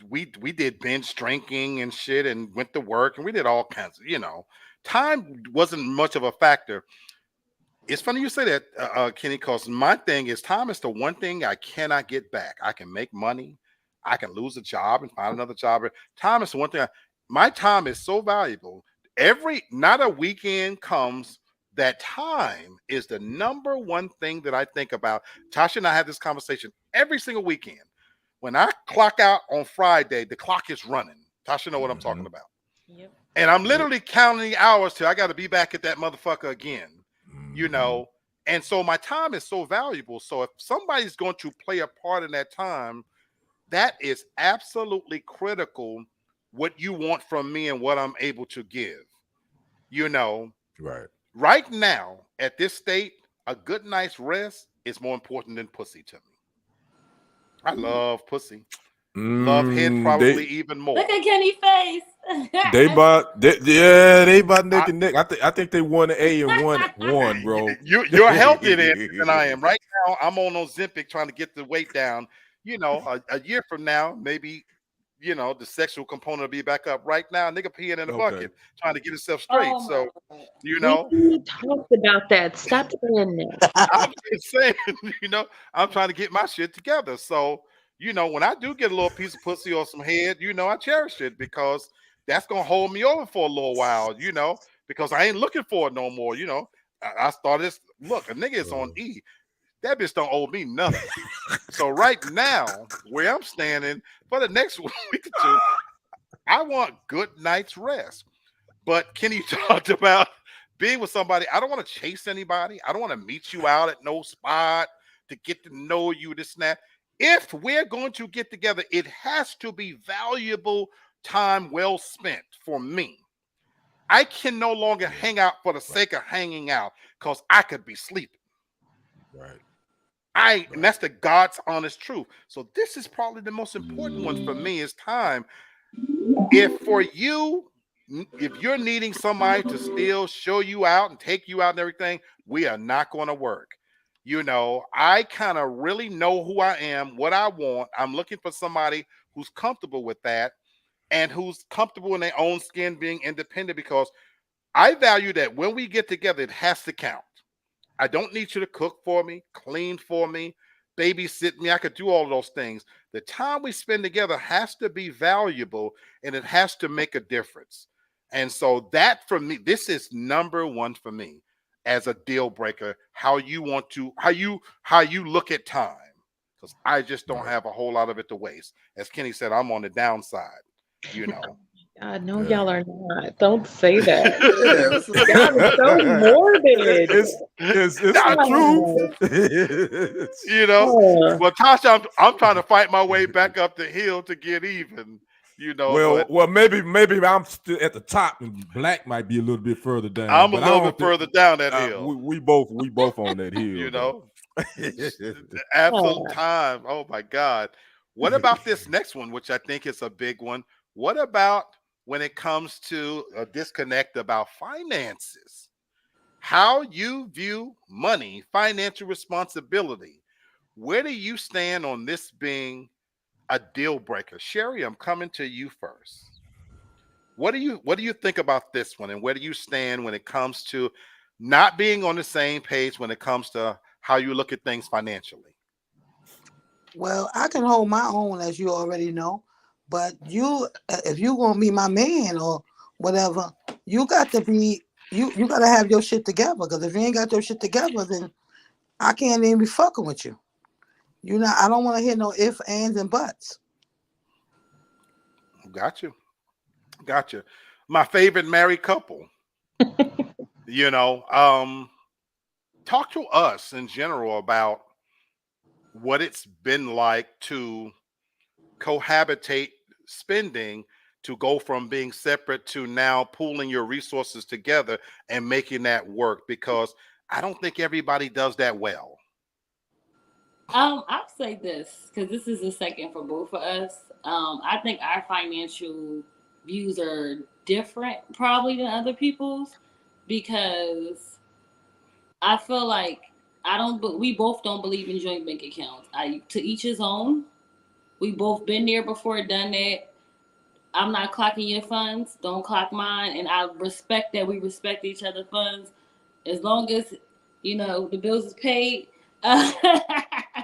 we did binge drinking and shit and went to work and we did all kinds of. Time wasn't much of a factor. It's funny you say that, Kenny, because my thing is time is the one thing I cannot get back. I can make money, I can lose a job and find another job. But time is the one thing. My time is so valuable. Not a weekend comes that time is the number one thing that I think about. Tasha and I have this conversation every single weekend. When I clock out on Friday, the clock is running. Tasha know what I'm talking
mhm,
about.
Yep.
And I'm
yep.
literally counting the hours till I got to be back at that motherfucker again, you
Mhm,
know. And so my time is so valuable. So if somebody's going to play a part in that time, that is absolutely critical. What you want from me and what I'm able to give, you know.
right.
Right now, at this state, a good night's rest is more important than pussy to me. I love pussy. Love head
Mm,
probably even
Look
more.
at Kenny face.
they about neck
I,
and neck. I think they won the A and one, bro.
you're healthier than I am. Right now, I'm on Ozempic trying to get the weight down. A year from now, maybe, the sexual component will be back up. Right now, nigga peeing in a
Okay.
bucket trying to get himself straight.
Oh my
So,
god.
you
We
know,
talked about that. Stop saying that.
I'm just saying, I'm trying to get my shit together. So, when I do get a little piece of pussy or some head, I cherish it because that's gonna hold me over for a little while, because I ain't looking for it no more. I started this. Look, a nigga is on
Uh,
E. That bitch don't owe me nothing. So right now, where I'm standing for the next week or two, I want good night's rest. But Kenny talked about being with somebody. I don't want to chase anybody. I don't want to meet you out at no spot to get to know you, this and that. If we're going to get together, it has to be valuable time well spent for me. I can no longer
yeah.
hang out for the
Right.
sake of hanging out because I could be sleeping.
Right.
And that's the God's honest truth. So this is probably the most important one for me is time. If you're needing somebody to still show you out and take you out and everything, we are not going to work. I kind of really know who I am, what I want. I'm looking for somebody who's comfortable with that and who's comfortable in their own skin being independent, because I value that when we get together, it has to count. I don't need you to cook for me, clean for me, babysit me. I could do all of those things. The time we spend together has to be valuable and it has to make a difference. And so that for me, this is number one for me as a deal breaker, how you look at time. Because I just don't have a whole lot of it to waste. As Kenny said, I'm on the downside,
God, no, y'all are not. Don't say that.
Yeah,
Y'all are so morbid.
It's
not
Oh,
the truth.
oh.
Well, Tasha, I'm trying to fight my way back up the hill to get even.
Well, maybe I'm still at the top, and Black might be a little bit further down.
I'm a
but
little bit further down that hill.
We both on that hill.
Absolute time. Oh my God. What about this next one, which I think is a big one? What about when it comes to a disconnect about finances? How you view money, financial responsibility. Where do you stand on this being a deal breaker? Sherry, I'm coming to you first. What do you think about this one, and where do you stand when it comes to not being on the same page when it comes to how you look at things financially?
Well, I can hold my own, as you already know. But if you gonna be my man or whatever, you got to be you got to have your shit together. Because if you ain't got your shit together, then I can't even be fucking with you. I don't want to hear no ifs, ands, and buts.
Got you. My favorite married couple. Talk to us in general about what it's been like to cohabitate spending, to go from being separate to now pooling your resources together and making that work, because I don't think everybody does that well.
I'll say this because this is the second for both of us. I think our financial views are different probably than other people's, because I feel like we both don't believe in joint bank accounts. To each his own. We both been there before, done that. I'm not clocking your funds. Don't clock mine. And I respect that we respect each other's funds. As long as, the bills is paid. I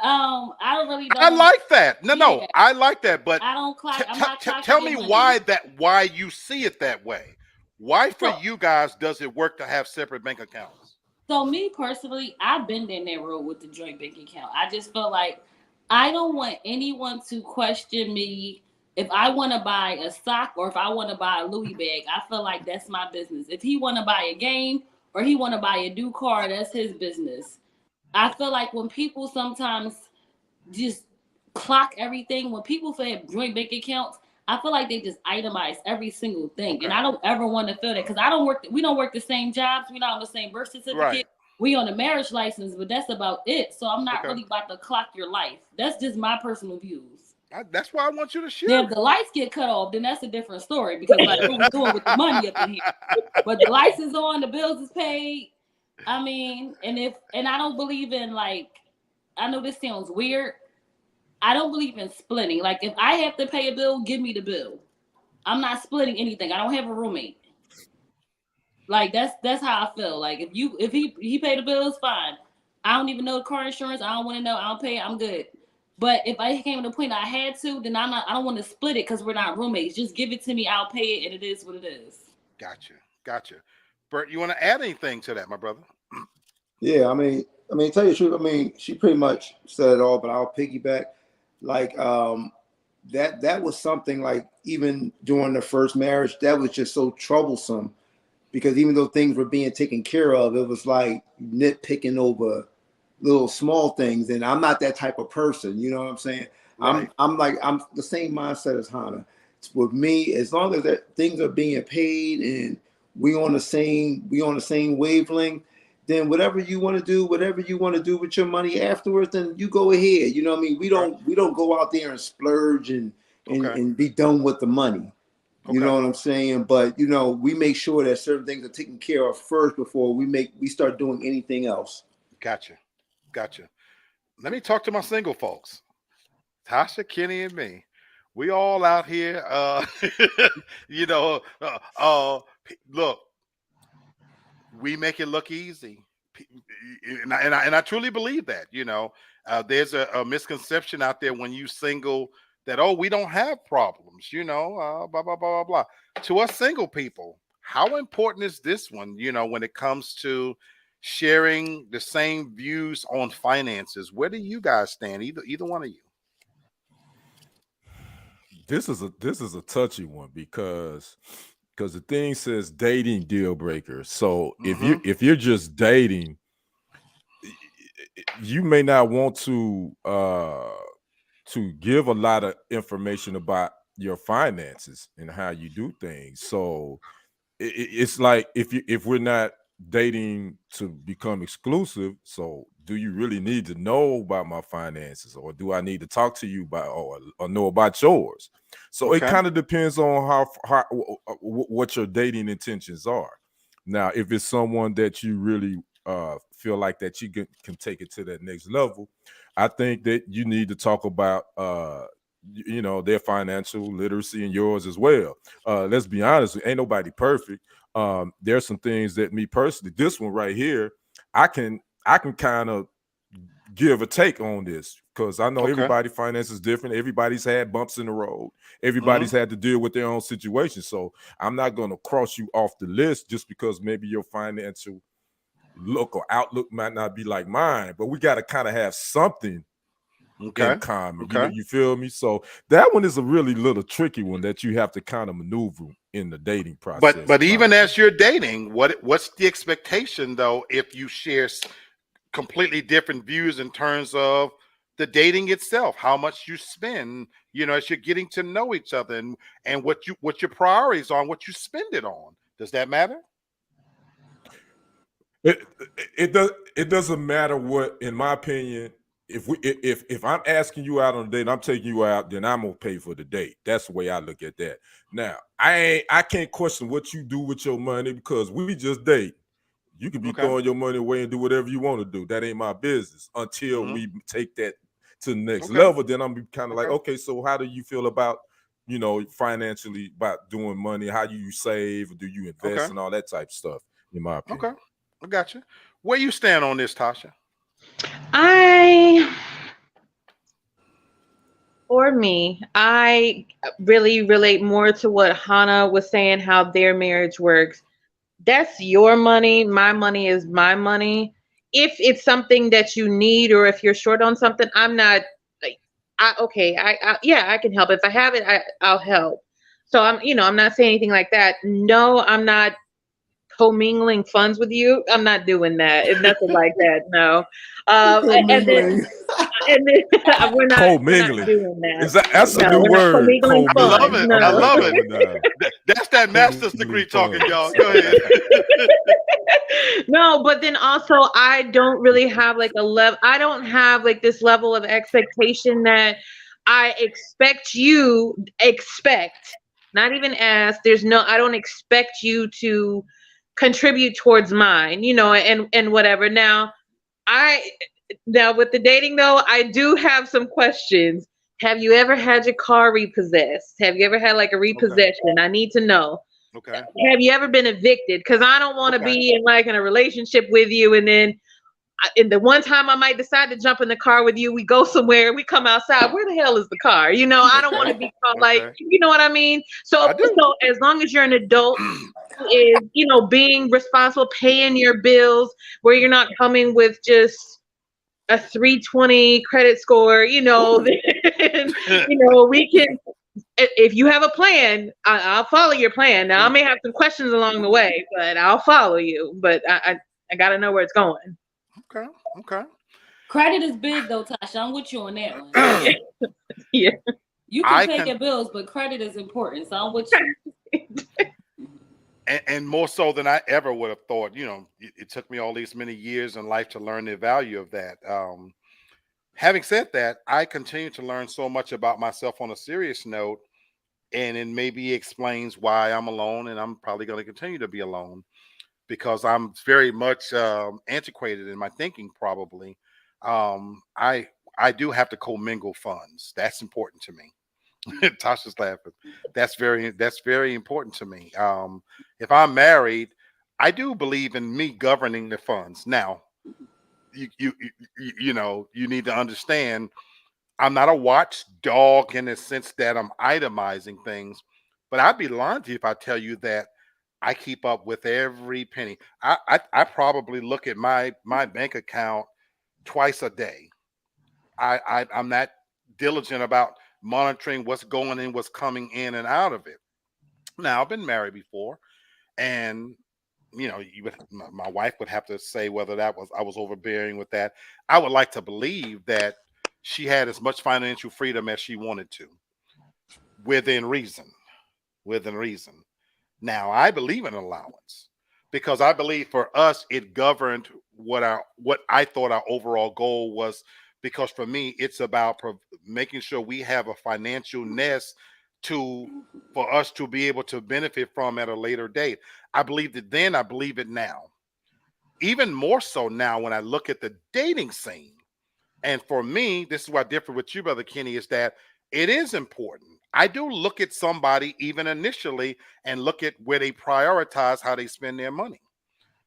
don't really know.
I like that. No, I like that. But
I don't clock. I'm not clocking
tell me
your money.
why you see it that way. Why for you guys does it work to have separate bank accounts?
So me personally, I've been in that road with the joint bank account. I just feel like I don't want anyone to question me if I want to buy a sock or if I want to buy a Louis bag. I feel like that's my business. If he want to buy a game or he want to buy a new car, that's his business. I feel like when people sometimes just clock everything, when people say joint bank accounts, I feel like they just itemize every single thing. Okay. And I don't ever want to feel that, because we don't work the same jobs. We're not on the same birth certificate. Right. We on a marriage license, but that's about it. So I'm not really about to clock your life. That's just my personal views.
That's why I want you to share.
Then if the lights get cut off, then that's a different story, because like what we doing with the money up in here. But the lights is on, the bills is paid. I mean, and I don't believe in, like, I know this sounds weird. I don't believe in splitting. Like, if I have to pay a bill, give me the bill. I'm not splitting anything. I don't have a roommate. Like, that's how I feel. Like, if he paid the bills, fine. I don't even know the car insurance. I don't want to know. I don't pay it. I'm good. But if I came to the point I had to, then I don't want to split it because we're not roommates. Just give it to me. I'll pay it, and it is what it is.
Gotcha. Bert, you want to add anything to that, my brother?
Yeah, I mean, tell you the truth. I mean, she pretty much said it all, but I'll piggyback. Like, that was something, like, even during the first marriage, that was just so troublesome, because even though things were being taken care of, it was like nitpicking over little small things. And I'm not that type of person. You know what I'm saying? Right. I'm the same mindset as Hannah. With me, as long as things are being paid and we on the same wavelength, then whatever you want to do with your money afterwards, then you go ahead. You know what I mean? We don't go out there and splurge and be done with the money. You know what I'm saying? But you know, we make sure that certain things are taken care of first before we start doing anything else.
Gotcha. Let me talk to my single folks. Tasha, Kenny, and me. We all out here, you know, look, we make it look easy. And I truly believe that, you know, there's a misconception out there when you single that, oh, we don't have problems, you know, blah, blah, blah, blah, blah. To us single people, how important is this one, you know, when it comes to sharing the same views on finances? Where do you guys stand? Either one of you?
This is a touchy one because the thing says dating deal breaker. So if you're just dating, you may not want to give a lot of information about your finances and how you do things. So it's like if we're not dating to become exclusive, so do you really need to know about my finances, or do I need to talk to you about or know about yours? So it kind of depends on how what your dating intentions are. Now, if it's someone that you really feel like that you can take it to that next level, I think that you need to talk about you know, their financial literacy and yours as well. Let's be honest, ain't nobody perfect. There's some things that me personally, this one right here, I can kind of give a take on this because I know everybody's finance is different. Everybody's had bumps in the road. Everybody's had to deal with their own situation. So I'm not going to cross you off the list just because maybe your financial look or outlook might not be like mine, but we got to kind of have something in common. You feel me? So that one is a really little tricky one that you have to kind of maneuver in the dating process.
But even as you're dating, what's the expectation though if you share completely different views in terms of the dating itself, how much you spend, you know, as you're getting to know each other, and what your priorities are, and what you spend it on? Does that matter?
It doesn't matter what, in my opinion. If I'm asking you out on a date and I'm taking you out, then I'm gonna pay for the date. That's the way I look at that. Now, I can't question what you do with your money because we just date. You can be throwing your money away and do whatever you want to do. That ain't my business until we take that to the next level. Then I'm kind of like, okay, so how do you feel about, you know, financially, about doing money? How do you save? Do you invest and all that type of stuff? In my opinion.
Okay, I got you. Where you stand on this, Tasha?
For me, I really relate more to what Hannah was saying, how their marriage works. That's your money. My money is my money. If it's something that you need, or if you're short on something, I'm not. I can help. If I have it, I'll help. So I'm not saying anything like that. No, I'm not commingling funds with you. I'm not doing that. It's nothing like that. No. And then we're not doing that.
That's a new word.
I love it. No. I love it. That's that master's degree talking, y'all. Go ahead.
No, but then also I don't really have like I don't have like this level of expectation that I expect, not even ask. I don't expect you to contribute towards mine, and whatever. Now with the dating though, I do have some questions. Have you ever had your car repossessed? Have you ever had like a repossession? I need to know.
Okay.
Have you ever been evicted? Because I don't want to be in a relationship with you, and then the one time I might decide to jump in the car with you, we go somewhere, we come outside, where the hell is the car? I don't want to be caught you know what I mean? So as long as you're an adult who is, being responsible, paying your bills, where you're not coming with just a 320 credit score, then, we can, if you have a plan, I'll follow your plan. Now I may have some questions along the way, but I'll follow you. But I got to know where it's going.
Okay.
Credit is big though, Tasha. I'm with you on that one.
Yeah.
You can pay your bills, but credit is important. So I'm with you.
and more so than I ever would have thought. It took me all these many years in life to learn the value of that. Having said that, I continue to learn so much about myself on a serious note, and it maybe explains why I'm alone, and I'm probably going to continue to be alone because I'm very much antiquated in my thinking. Probably, I do have to commingle funds. That's important to me. Tasha's laughing. That's very important to me. If I'm married, I do believe in me governing the funds. Now, you need to understand. I'm not a watchdog in the sense that I'm itemizing things, but I'd be lying to you if I tell you that I keep up with every penny. I probably look at my bank account twice a day. I'm that diligent about monitoring what's going in, what's coming in and out of it. Now I've been married before, and my wife would have to say whether I was overbearing with that. I would like to believe that she had as much financial freedom as she wanted to, within reason. Within reason. Now I believe in allowance because I believe for us it governed what I thought our overall goal was. Because for me, it's about making sure we have a financial nest to for us to be able to benefit from at a later date. I believed it then. I believe it now. Even more so now when I look at the dating scene. And for me, this is why I differ with you, Brother Kenny, is that it is important. I do look at somebody even initially and look at where they prioritize how they spend their money.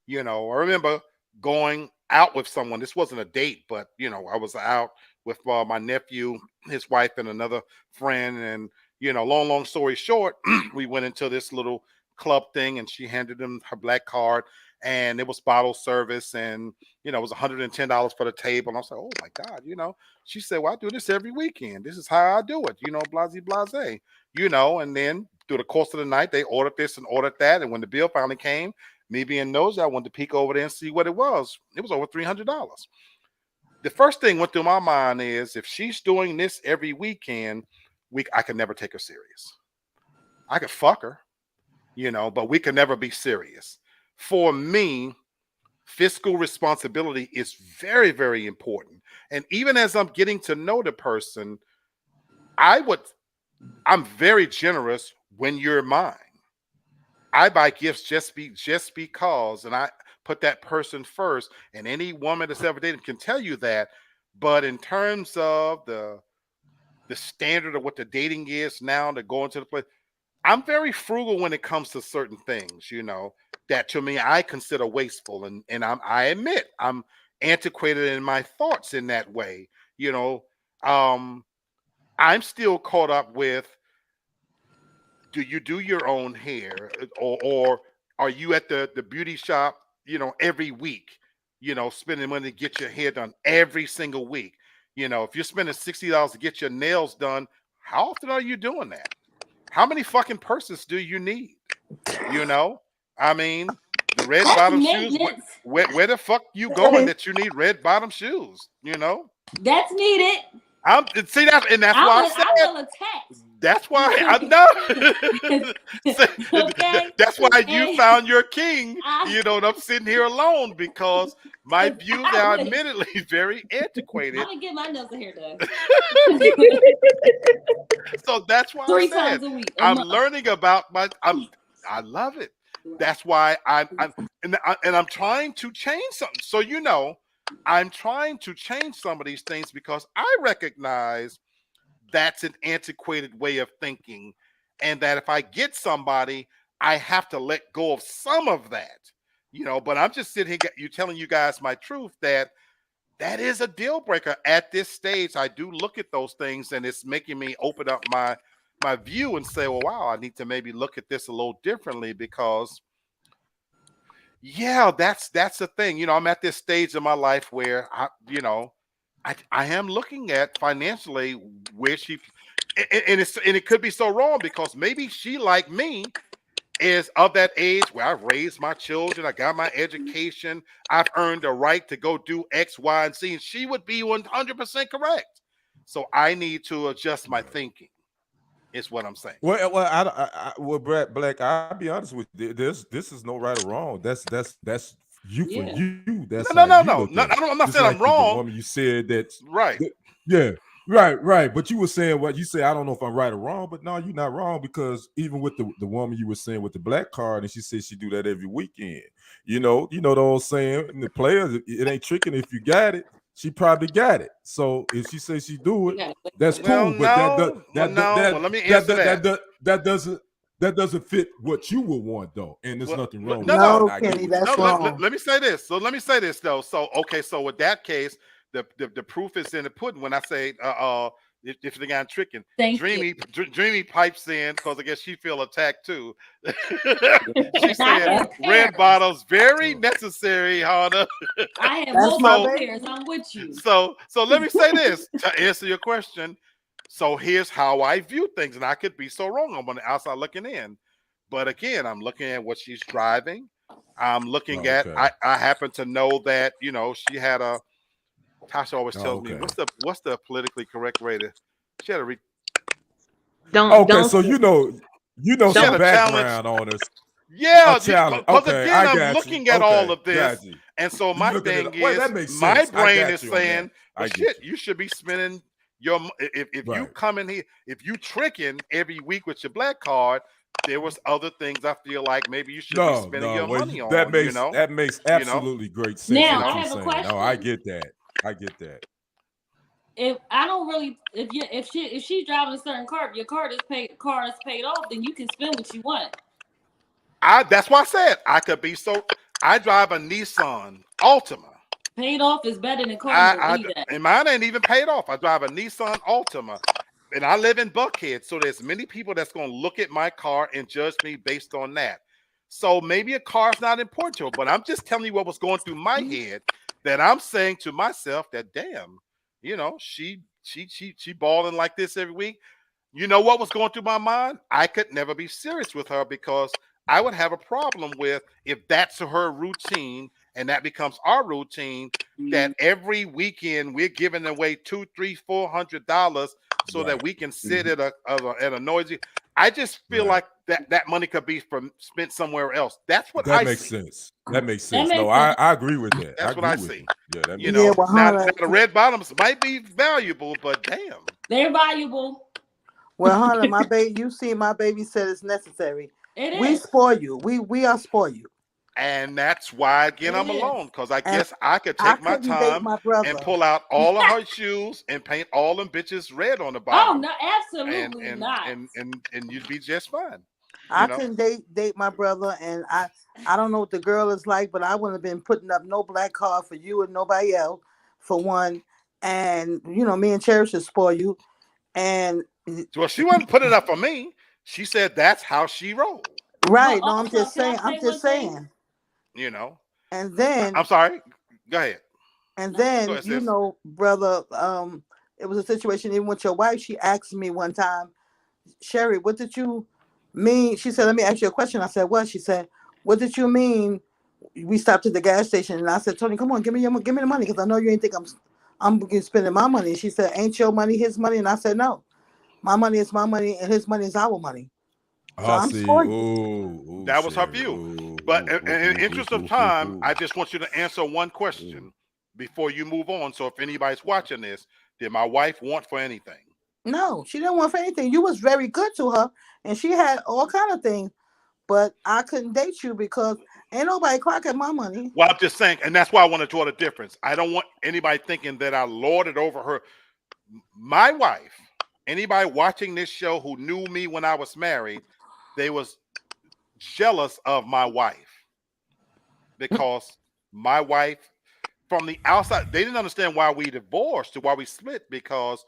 I remember going out with someone. This wasn't a date, but I was out with my nephew, his wife, and another friend. And long story short, we went into this little club thing, and she handed him her black card, and it was bottle service, and it was $110 for the table. And I was like, oh my God, She said, well, I do this every weekend. This is how I do it, blase. And then through the course of the night, they ordered this and ordered that, and when the bill finally came, me being nosy, I wanted to peek over there and see what it was. It was over $300. The first thing went through my mind is if she's doing this every weekend, I could never take her serious. I could fuck her, but we could never be serious. For me, fiscal responsibility is very, very important. And even as I'm getting to know the person, I'm very generous when you're mine. I buy gifts just because, and I put that person first. And any woman that's ever dated can tell you that. But in terms of the standard of what the dating is now, to go into the place, I'm very frugal when it comes to certain things. That to me I consider wasteful, and I admit I'm antiquated in my thoughts in that way. I'm still caught up with, do you do your own hair, or are you at the beauty shop, every week, spending money to get your hair done every single week? If you're spending $60 to get your nails done, how often are you doing that? How many fucking persons do you need? I mean, the red
That's
bottom shoes,
maintenance.
where the fuck you going that you need red bottom shoes?
That's needed.
See that, and that's why I said
I will attack.
that's why I'm not.
Okay.
That's why you
Hey.
found your king.
I-
And I'm sitting here alone because my views
I
are
would-
admittedly very antiquated.
I'm gonna get my nails hair done
So that's why
3
I said
times a week.
I'm learning about I love it. That's why I'm and I'm trying to change something. So I'm trying to change some of these things because I recognize that's an antiquated way of thinking, and that if I get somebody, I have to let go of some of that. But I'm just sitting here telling you guys my truth, that is a deal breaker at this stage. I do look at those things, and it's making me open up my view and say, well, wow, I need to maybe look at this a little differently, because yeah, that's the thing. I'm at this stage of my life where I am looking at financially where she, and it could be so wrong, because maybe she, like me, is of that age where I've raised my children, I got my education, I've earned a right to go do X, Y, and Z, and she would be 100% correct. So I need to adjust my thinking. Is what I'm saying.
Well, well, Brad Black. I'll be honest with you. This is no right or wrong. That's you for
Yeah.
you. That's
No,
how
no, no,
you
no,
look
no.
at it.
I'm not
Just
saying
like
I'm
the
wrong.
woman you said
Right.
yeah, right. But you were saying what you say. I don't know if I'm right or wrong, but no, you're not wrong because even with the woman you were saying with the black card, and she said she do that every weekend. You know the old saying. And the players, it ain't tricking if you got it. She probably got it. So if she says she do
You
it,
gotta wait
that's
for it.
Well,
cool. But
no. Well, no. Well, let me answer that.
that doesn't fit what you would want though, and there's
Well,
nothing wrong
no,
with that.
no,
And
No,
I get
Kenny,
what you're
no.
that's
saying.
wrong.
Let me say this. So let me say this though. So okay. So with that case, the proof is in the pudding. When I say if the guy tricking,
Thank you.
Dreamy pipes in because I guess she feel attacked too. She
I
said
have
red
pairs.
bottoms very necessary, Hunter.
I have
That's my
multiple
So
pairs.
baby.
I'm with you.
so let me say this to answer your question. So here's how I view things, and I could be so wrong. I'm on the outside looking in, but again, I'm looking at what she's driving. I'm looking
Oh,
at.
okay.
I happen to know that she had a. Tasha always
Oh,
tells me
okay.
what's the politically correct way to. She had a
Okay,
Don't
so
she
some
had
don't
a challenge.
background on us. A
Yeah,
challenge.
because
Okay,
again,
I
I'm
got you.
looking at all
Okay,
of this,
got you.
and so
You
my
looking at
thing
it. Well, that
is,
makes
my
sense. I
brain
got
is
you on that.
saying, "Well,
I get
shit,
you.
you should be spending if you
Right.
come in here, if you tricking every week with your black card, there was other things I feel like maybe you should be spending
No.
your
Well,
money
that
on,
makes
you know."
absolutely great sense
Now
You
what
I
know,
you're
have a
saying. No, I
question.
get that. I get that.
If I don't really, if she's driving a certain car, your car is paid off, then you can spend what you want.
that's why I said I could be so. I drive a Nissan Altima.
Paid off is better than car note any day.
And mine ain't even paid off. I drive a Nissan Altima, and I live in Buckhead, so there's many people that's going to look at my car and judge me based on that. So maybe a car's not important to her, but I'm just telling you what was going through my head. That I'm saying to myself that damn, she balling like this every week. You know what was going through my mind? I could never be serious with her because I would have a problem with if that's her routine and that becomes our routine. That every weekend we're giving away $200, $300, $400 so that
Right.
we can sit at a noisy. I just feel
Right.
like that money could be spent somewhere else. That's what
That
I
makes
see.
sense. That makes
That
sense. No,
makes sense.
I agree with that. I
That's what
agree
I
with
see.
you. Yeah, that
You
makes
Yeah,
know,
well,
sense.
now
Hunter,
the red bottoms might be valuable, but damn,
They're valuable.
My baby, you see, my baby said it's necessary.
It
We
is.
spoil you. We are spoil you.
and that's why again
It
I'm
is.
alone because I
And
guess I could
I
take my
couldn't date
time
my
and
brother.
pull out all of her shoes and paint all them bitches red on the
Oh
bottom,
no,
and
absolutely
and
not.
and and you'd be just fine, you
I
know.
couldn't date my brother, and I don't know what the girl is like, but I wouldn't have been putting up no black card for you and nobody else, for one. And me and Cherish should spoil you. And
Well, she wasn't putting it up for me. She said that's how she rolled,
But
right, no, I'm
also,
just
can I
saying. I'm
say
just
one thing?
saying.
you know.
And then
I'm sorry. Go ahead.
and
No.
Go
then
ahead, sis.
brother, it was a situation even with your wife. She asked me one time, Sherry, what did you mean? She said, let me ask you a question. I said, what? She said, what did you mean? We stopped at the gas station, and I said, Tony, come on, give me the money, because I know you ain't think I'm spending my money. And she said, ain't your money his money? And I said, no, my money is my money, and his money is our money. So
I
I'm
see.
for you.
Oh,
That was her
Sherry.
view.
Oh,
But in the interest of time, I just want you to answer one question before you move on. So if anybody's watching this, did my wife want for anything?
No, she didn't want for anything. You was very good to her, and she had all kind of things. But I couldn't date you because ain't nobody clocking my money.
Well, I'm just saying, and that's why I want to draw the difference. I don't want anybody thinking that I lorded over her. My wife, anybody watching this show who knew me when I was married, they was jealous of my wife because my wife, from the outside, they didn't understand why we divorced or why we split because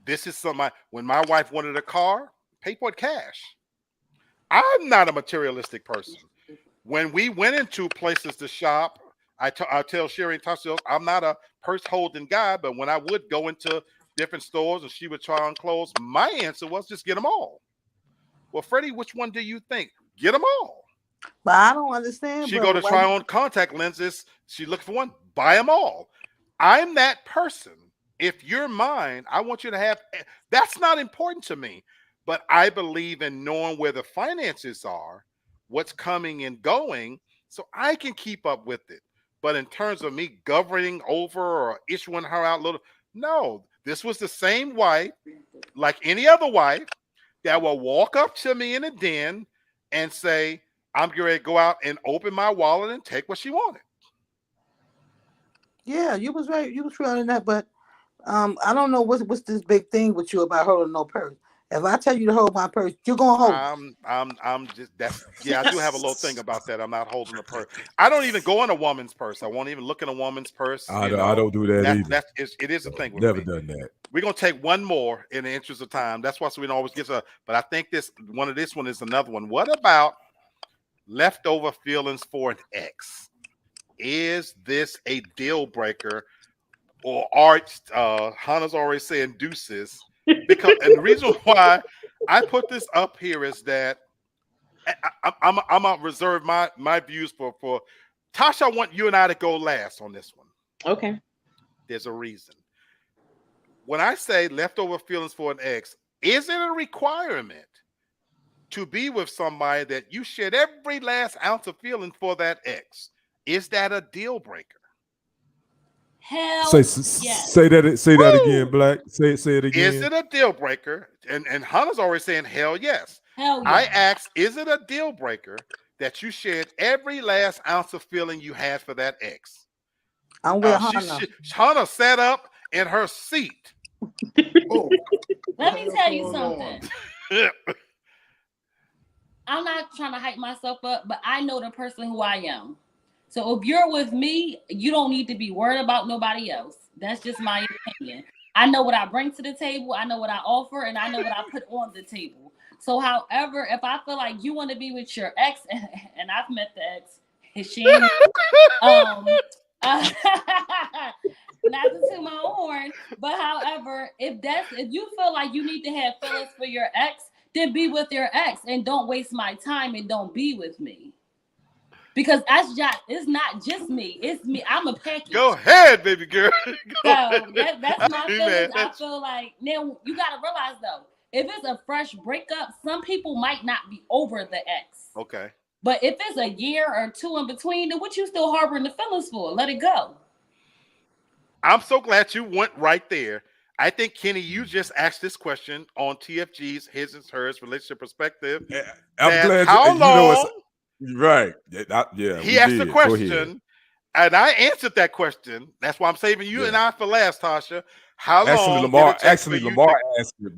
this is something. When my wife wanted a car, pay for it cash. I'm not a materialistic person. When we went into places to shop, I tell Sherry and Tasha, I'm not a purse holding guy, but when I would go into different stores and she would try on clothes, my answer was just get them all. Well, Freddie, which one do you think? Get them all.
But I don't understand,
She go
brother.
to
Why
try on contact lenses. She look for one. Buy them all. I'm that person. If you're mine, I want you to have. That's not important to me. but I believe in knowing where the finances are, what's coming and going, so I can keep up with it. But in terms of me governing over or issuing her out little, no, this was the same wife, like any other wife, that will walk up to me in a den and say, I'm getting ready to go out and open my wallet and take what she wanted.
Yeah, you was right. You was right on that, but I don't know what's this big thing with you about holding no purse. If I tell you to hold my purse, you're gonna hold it.
I'm just that's yeah. I do have a little thing about that. I'm not holding a purse. I don't even go in a woman's purse. I won't even look in a woman's purse.
I don't do that either.
It is a thing with
Never
me.
done that.
We're gonna take one more in the interest of time. That's why we don't always get to. But I think this one is another one. What about leftover feelings for an ex? Is this a deal breaker? Or Art, Hannah's already saying deuces. Because and the reason why I put this up here is that I'm gonna reserve my views for Tasha. I want you and I to go last on this one.
Okay.
There's a reason. When I say leftover feelings for an ex, is it a requirement to be with somebody that you shared every last ounce of feeling for that ex? Is that a deal breaker?
Hell yes.
Say that again, Black. Say it again.
Is it a deal breaker? And Hannah's already saying hell yes.
Hell
I
yes.
asked, is it a deal breaker that you shared every last ounce of feeling you had for that ex?
I'm with Hannah.
Hannah sat up in her seat.
Oh,
Let me tell you something.
Yeah.
I'm not trying to hype myself up, but I know the person who I am. So if you're with me, you don't need to be worried about nobody else. That's just my opinion. I know what I bring to the table. I know what I offer, and I know what I put on the table. So, however, if I feel like you want to be with your ex, and I've met the ex, she ain't, not to toot my horn, but however, if you feel like you need to have feelings for your ex, then be with your ex and don't waste my time and don't be with me. Because it's not just me. It's me. I'm a package.
Go ahead, baby girl.
That's my feelings. I feel like now you gotta realize though, if it's a fresh breakup, some people might not be over the ex.
Okay.
But if it's a year or two in between, then what you still harboring the feelings for? Let it go.
I'm so glad you went right there. I think, Kenny, you just asked this question on TFG's His and Hers Relationship Perspective.
I'm glad
how long?
Right.
He asked the question, and I answered that question. That's why I'm saving you and I for last, Tasha. How long?
Lamar asked it.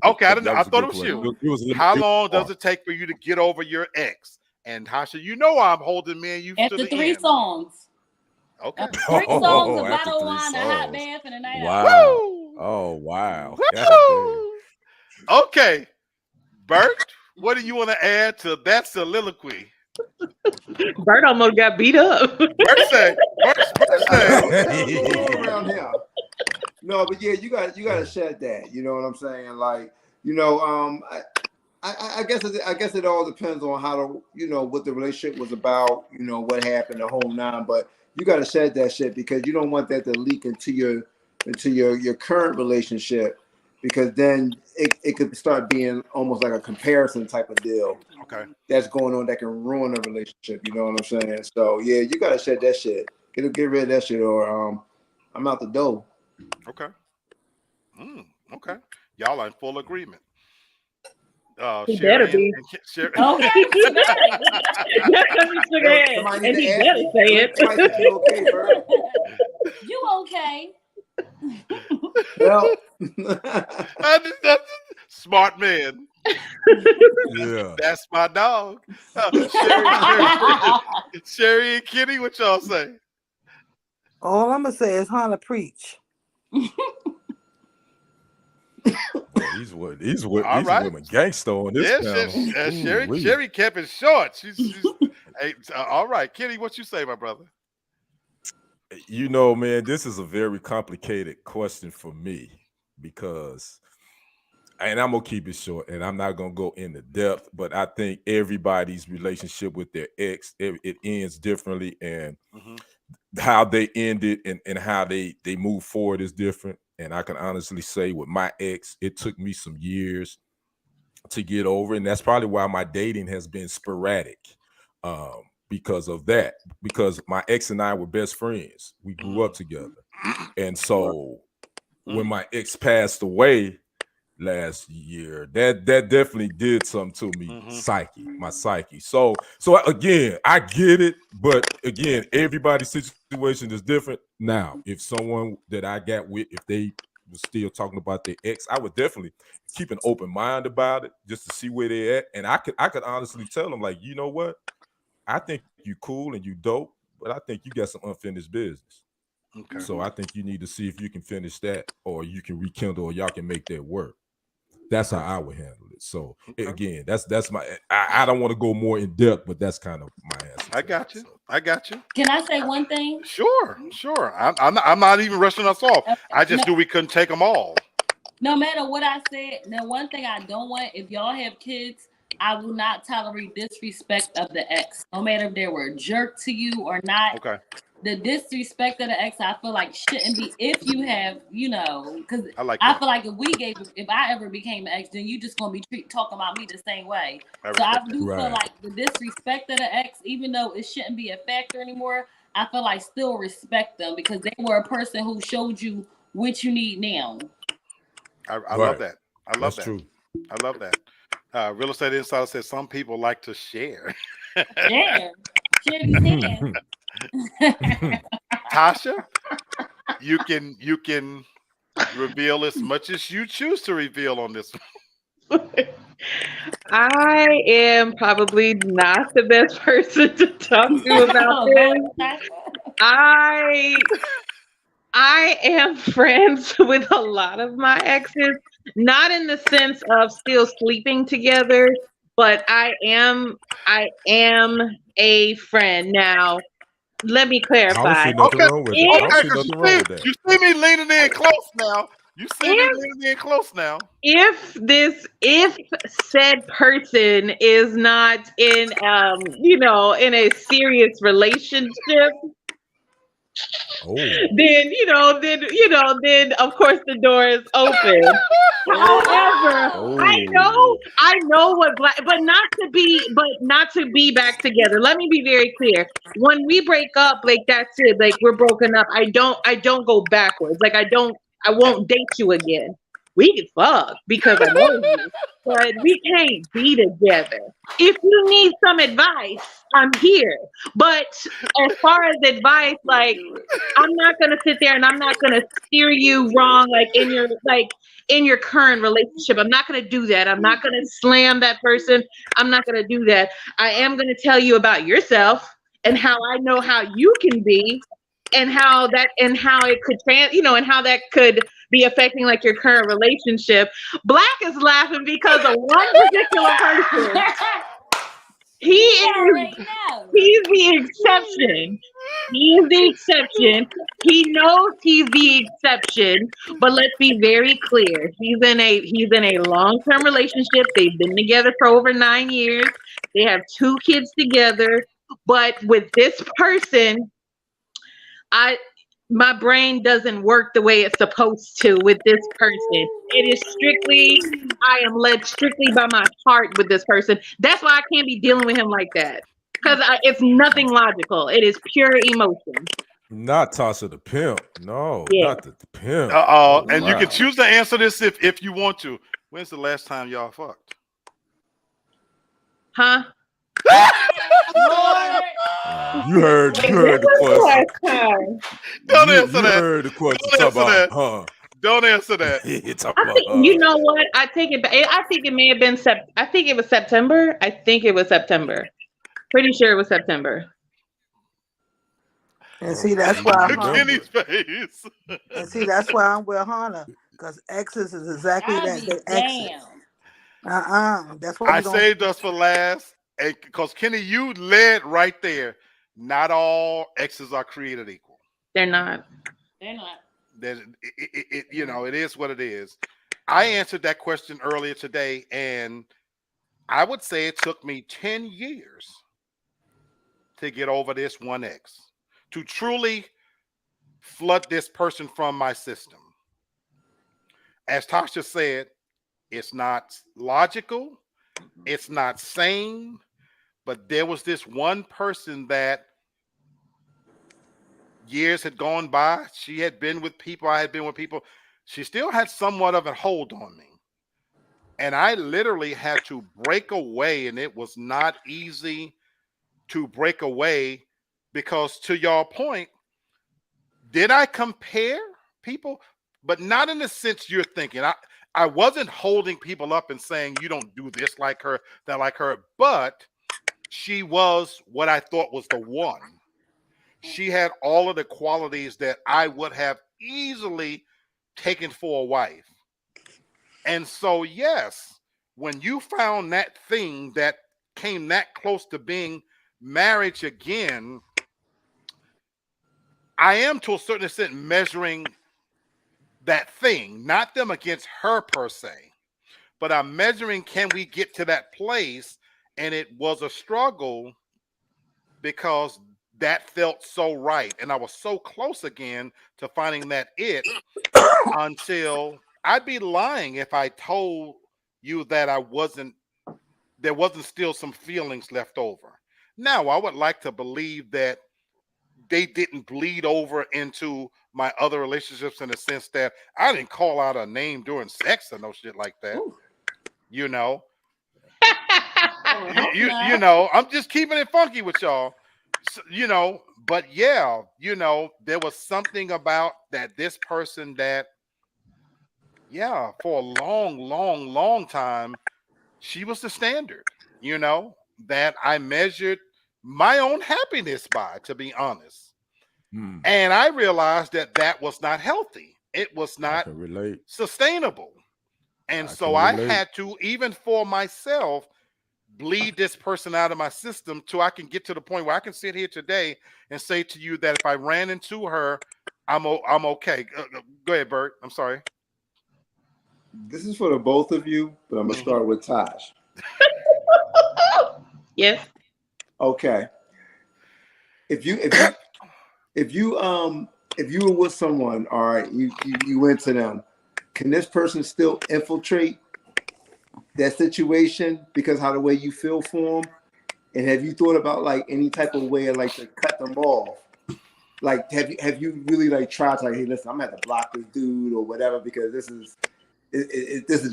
Okay, I didn't know. I thought it was you. How long does
it
it take for you to get over your ex? And Tasha, you know I'm holding me and you
after
to the
3
end.
songs.
Okay.
3 songs, a bottle of wine, a hot bath, and a night out.
Wow. Oh wow.
Okay. Bert, what do you want to add to that soliloquy?
Bert almost got beat up.
Bert said.
around here. No, but yeah, you got to shed that. You know what I'm saying? Like, you know, I guess it all depends on how what the relationship was about. You know what happened, the whole nine. But you got to shed that shit because you don't want that to leak into your current relationship, because then it could start being almost like a comparison type of deal.
Okay.
That's going on that can ruin a relationship. You know what I'm saying? So yeah, you got to shed that shit. Get rid of that shit, or I'm out the door.
Okay. Okay. Y'all are in full agreement.
He better be.
Sherry.
Okay, he better.
And he better say it.
You okay, bro?
You okay?
Well,
smart man.
Yeah.
That's my dog. Sherry and Kenny, what y'all say?
All I'm gonna say is Hannah preach.
He's women gangster on this panel.
Sherry kept it short. She's hey, all right, Kenny, what you say, my brother?
You know, man, this is a very complicated question for me because, and I'm gonna keep it short, and I'm not gonna go into depth, but I think everybody's relationship with their ex, it ends differently, and how they end it and how they move forward is different. And I can honestly say with my ex, it took me some years to get over, and that's probably why my dating has been sporadic. Because of that, because my ex and I were best friends. We grew up together. And so when my ex passed away last year, that definitely did something to me, my psyche. So again, I get it, but again, everybody's situation is different. Now, if someone that I got with, if they was still talking about their ex, I would definitely keep an open mind about it just to see where they're at. And I could honestly tell them, like, you know what? I think you cool and you dope, but I think you got some unfinished business.
Okay.
So I think you need to see if you can finish that, or you can rekindle, or y'all can make that work. That's how I would handle it. So again, that's my. I don't want to go more in depth, but that's kind of my answer.
I got you. I got you.
Can I say one thing?
Sure. I'm not even rushing us off. I just knew we couldn't take them all.
No matter what I said, the one thing I don't want, if y'all have kids, I will not tolerate disrespect of the ex. No matter if they were a jerk to you or not.
Okay.
The disrespect of the ex, I feel like shouldn't be, if you have, because
I
feel like if I ever became an ex, then you just gonna be talking about me the same way. So I do feel like the disrespect of the ex, even though it shouldn't be a factor anymore, I feel like still respect them because they were a person who showed you what you need now.
I love that. I love that.
True.
I love that. Real Estate Insider says some people like to share.
Share these hands.
Tasha, you can reveal as much as you choose to reveal on this one.
I am probably not the best person to talk to about this. I am friends with a lot of my exes, not in the sense of still sleeping together, but I am a friend. Now, let me clarify.
I don't see nothing wrong with it. I don't see nothing wrong with that.
You see me leaning in close now.
If said person is not in in a serious relationship, then of course the door is open. However, I know what black, but not to be back together. Let me be very clear. When we break up, like that's it. Like we're broken up. I don't go backwards. Like I won't date you again. We can fuck because I know you, but we can't be together. If you need some advice, I'm here. But as far as advice, like I'm not gonna sit there and I'm not gonna steer you wrong, like in your current relationship. I'm not gonna do that. I'm not gonna slam that person. I'm not gonna do that. I am gonna tell you about yourself and how I know how you can be, and how it could and how that could be affecting like your current relationship. Black is laughing because of one particular person. He's the exception. He's the exception. He knows he's the exception, but let's be very clear. He's in a long-term relationship. They've been together for over 9 years. They have 2 kids together. But with this person, my brain doesn't work the way it's supposed to with this person. It is I am led strictly by my heart with this person. That's why I can't be dealing with him like that. Because it's nothing logical. It is pure emotion.
Not Tasha the pimp. No, not the pimp.
And you can choose to answer this if you want to. When's the last time y'all fucked?
Huh?
You heard the question.
Don't answer that.
You heard the question.
Don't answer that.
You know what? I take it back. I think it may have been I think it was September. Pretty sure it was September.
And see, that's why
Kenny's face.
And see, that's why I'm with Hannah, because exes is exactly that. They exes. That's what
I saved us for last, because Kenny, you led right there. Not all exes are created equal.
They're not.
It is what it is. I answered that question earlier today, and I would say it took me 10 years to get over this one ex, to truly flood this person from my system. As Tasha said, It's not logical. It's not sane. But there was this one person that years had gone by. She had been with people. I had been with people. She still had somewhat of a hold on me. And I literally had to break away. And it was not easy to break away because, to your point, did I compare people? But not in the sense you're thinking. I wasn't holding people up and saying, you don't do this like her, that like her. But she was what I thought was the one. She had all of the qualities that I would have easily taken for a wife. And so, yes, when you found that thing that came that close to being marriage again, I am to a certain extent measuring that thing, not them against her per se, but I'm measuring, can we get to that place? And it was a struggle because that felt so right. And I was so close again to finding that it until I'd be lying if I told you that there wasn't still some feelings left over. Now, I would like to believe that they didn't bleed over into my other relationships in the sense that I didn't call out a name during sex or no shit like that.
Ooh.
You know,
Oh,
you know, I'm just keeping it funky with y'all. So, you know, but yeah, you know, there was something about that this person that, yeah, for a long, long, long time, she was the standard, you know, that I measured my own happiness by, to be honest. And I realized that that was not healthy. It was
I
not
can relate.
sustainable. And
I
so
can
I
relate.
had to, even for myself, bleed this person out of my system till I can get to the point where I can sit here today and say to you that if I ran into her, I'm okay. Go ahead, Bert. I'm sorry.
This is for the both of you, but I'm gonna start with Taj.
Yes.
Okay. If you if you were with someone, all right, you went to them, can this person still infiltrate that situation because how the way you feel for them? And have you thought about like any type of way like to cut them off? Like have you really like tried to like, hey, listen, I'm gonna have to block this dude or whatever because this is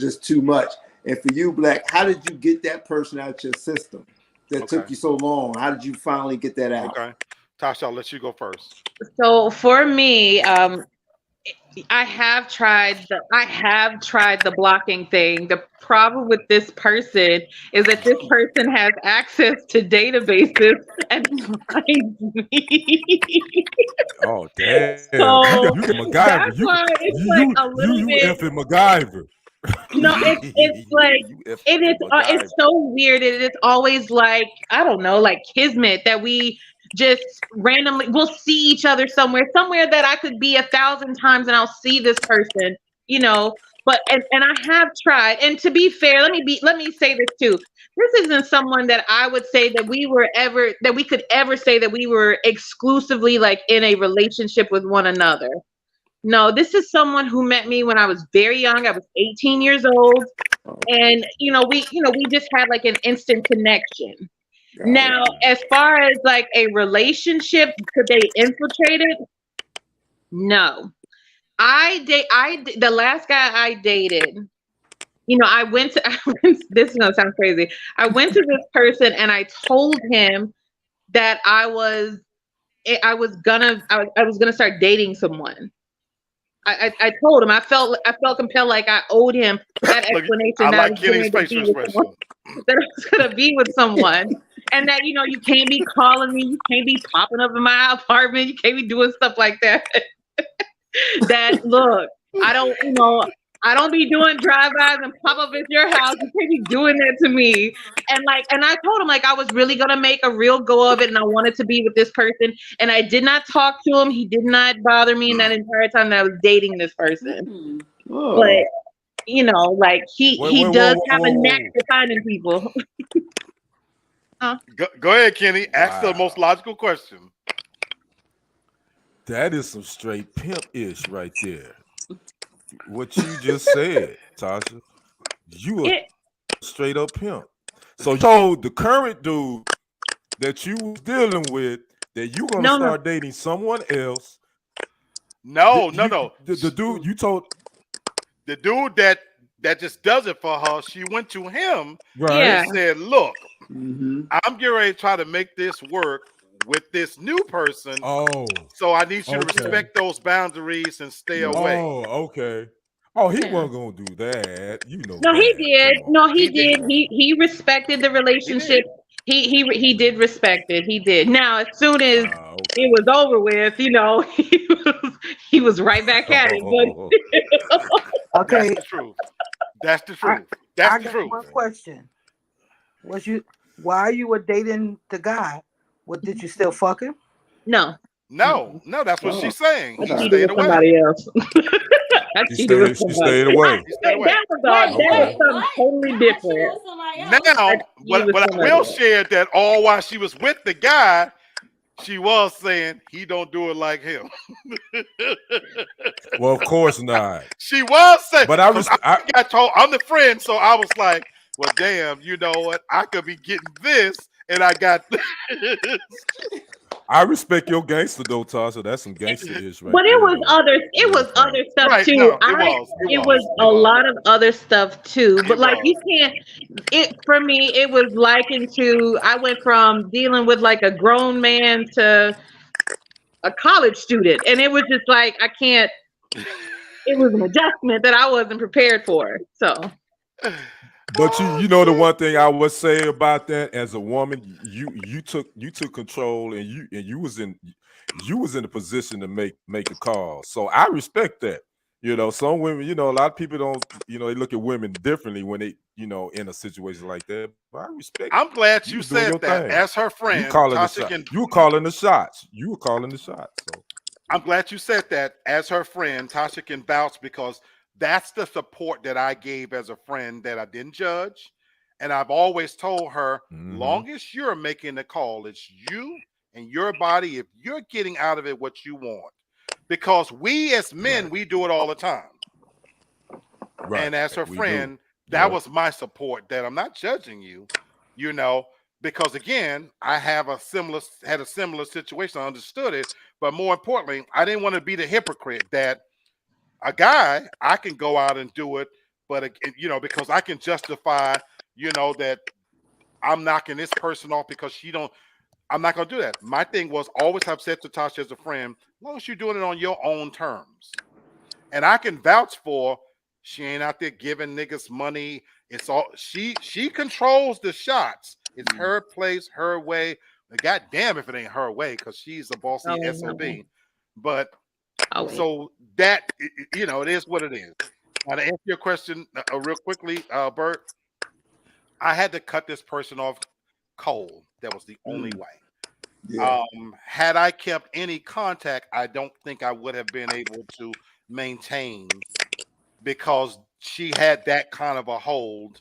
just too much. And for you, Black, how did you get that person out your system that took you so long? How did you finally get that out?
Okay. Tasha, I'll let you go first.
So for me, I have tried the blocking thing. The problem with this person is that this person has access to databases and finds me.
Oh damn!
So
You can
that's
MacGyver.
why it's like a little
You
bit.
effing MacGyver.
No, it's like
You effing
it is.
MacGyver.
It's so weird. It is always like, I don't know, like kismet that we just randomly we'll see each other somewhere that I could be 1,000 times and I'll see this person, you know. But and I have tried. And to be fair, let me say this too. This isn't someone that I would say that we could ever say that we were exclusively like in a relationship with one another. No, this is someone who met me when I was very young. I was 18 years old. And we just had like an instant connection. Now, as far as like a relationship, could they infiltrate it? No. The last guy I dated, this is gonna sound crazy. I went to this person and I told him that I was gonna start dating someone. I told him I felt compelled, like I owed him that explanation
I
that
like Kenny's facial expression.
that I was gonna be with someone, and that you can't be calling me, you can't be popping up in my apartment, you can't be doing stuff like that. That look, I don't be doing drive-bys and pop up at your house. You can't be doing that to me. And I told him like I was really gonna make a real go of it, and I wanted to be with this person. And I did not talk to him. He did not bother me in that entire time that I was dating this person. But like he does have a knack for finding people.
Go ahead, Kenny. Ask the most logical question.
That is some straight pimp-ish right there. What you just said, Tasha. you a straight up pimp. So you told the current dude that you was dealing with that you're gonna start dating someone else.
No.
The dude you told
The dude that just does it for her, she went to him
right.
and said, "Look,
Mm-hmm.
I'm getting ready to try to make this work with this new person.
Oh,
So I need you to
okay.
respect those boundaries and stay away."
Oh, okay. Oh, he
Yeah.
wasn't gonna do that. You know
No, he
that.
did.
Come on.
No, he
He did.
did. He respected the
He
relationship.
did.
He did respect it. He did. Now, as soon as
Okay.
it was over with, he was right back at it. But
That's
Okay,
the truth. That's the
I,
truth. That's
I
the
got
truth.
one question. While you were dating the guy, what did you still fuck him?
no,
No, that's what
Oh,
she's saying.
I
He
okay.
cheated
stayed
with
away.
somebody else. I
She
cheated with
stayed. She
somebody.
stayed away.
He stayed away.
That was
Wait,
Okay.
something
what?
totally
Not cheating
different.
with somebody else.
I
Now,
cheated with
but I
somebody
will
else.
share that all while she was with the guy, she was saying he don't do it like him.
Well, of course not.
She was saying,
But I,
because I got told I'm the friend, so I was like, well, damn, you know what? I could be getting this, and I got this.
I respect your gangster though, Tasha. That's some gangster ish right
But it
there,
was
though. Real talk.
other stuff
Right?
too.
No,
It was a lot of other stuff too. But
It
like
was.
you can't for me it was likened to I went from dealing with like a grown man to a college student. And it was just like I can't it was an adjustment that I wasn't prepared for. So
But
Oh,
you know the
shit.
one thing I would say about that as a woman, you took control and you was in the position to make a call. So I respect that. You know, some women, a lot of people don't, they look at women differently when they, in a situation like that. But I respect
I'm glad
you
you
was doing
said
your
that.
thing.
As her
You
friend,
calling the
Tasha
shot.
can.
You were calling the shots. You were calling the shots. So
I'm glad you said that. As her friend, Tasha can vouch because that's the support that I gave as a friend that I didn't judge. And I've always told her,
mhm.
long as you're making the call, it's you and your body. If you're getting out of it what you want, because we as men,
Right.
we do it all the time.
Right.
And as her
We do.
friend, that
Yep.
was my support that I'm not judging you, because again, I had a similar situation. I understood it, but more importantly, I didn't want to be the hypocrite that a guy, I can go out and do it, but because I can justify, that I'm knocking this person off because I'm not gonna do that. My thing was always have said to Tasha as a friend, as long as you're doing it on your own terms. And I can vouch for she ain't out there giving niggas money. It's all she controls the shots. It's her place, her way. God damn if it ain't her way, because she's a bossy
oh,
SOB.
no.
But
Oh, wait.
so that it is what it is. Now to answer your question real quickly, Bert, I had to cut this person off cold. That was the only way.
Yeah.
Had I kept any contact, I don't think I would have been able to maintain, because she had that kind of a hold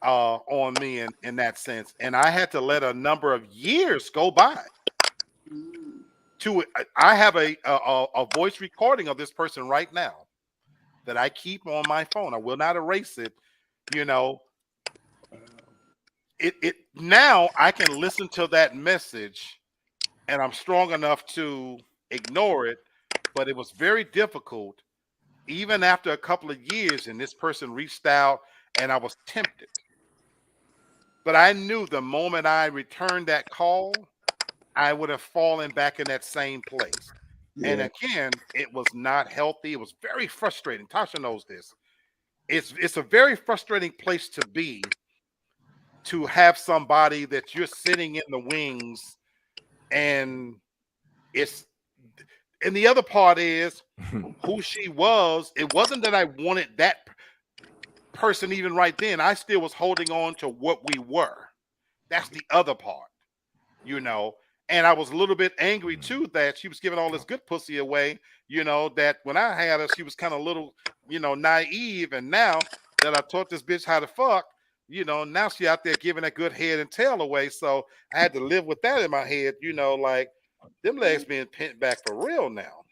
on me in that sense. And I had to let a number of years go by to I have a voice recording of this person right now that I keep on my phone. I will not erase it. You know, it now I can listen to that message and I'm strong enough to ignore it, but it was very difficult even after a couple of years, and this person reached out and I was tempted. But I knew the moment I returned that call, I would have fallen back in that same place. And
Yeah.
again, it was not healthy. It was very frustrating. Tasha knows this. It's a very frustrating place to be, to have somebody that you're sitting in the wings, and it's and the other part is who she was. It wasn't that I wanted that person even right then. I still was holding on to what we were. That's the other part, you know. And I was a little bit angry too that she was giving all this good pussy away, that when I had her, she was kind of little, naive. And now that I taught this bitch how to fuck, now she out there giving that good head and tail away. So I had to live with that in my head, like them legs being pent back for real now.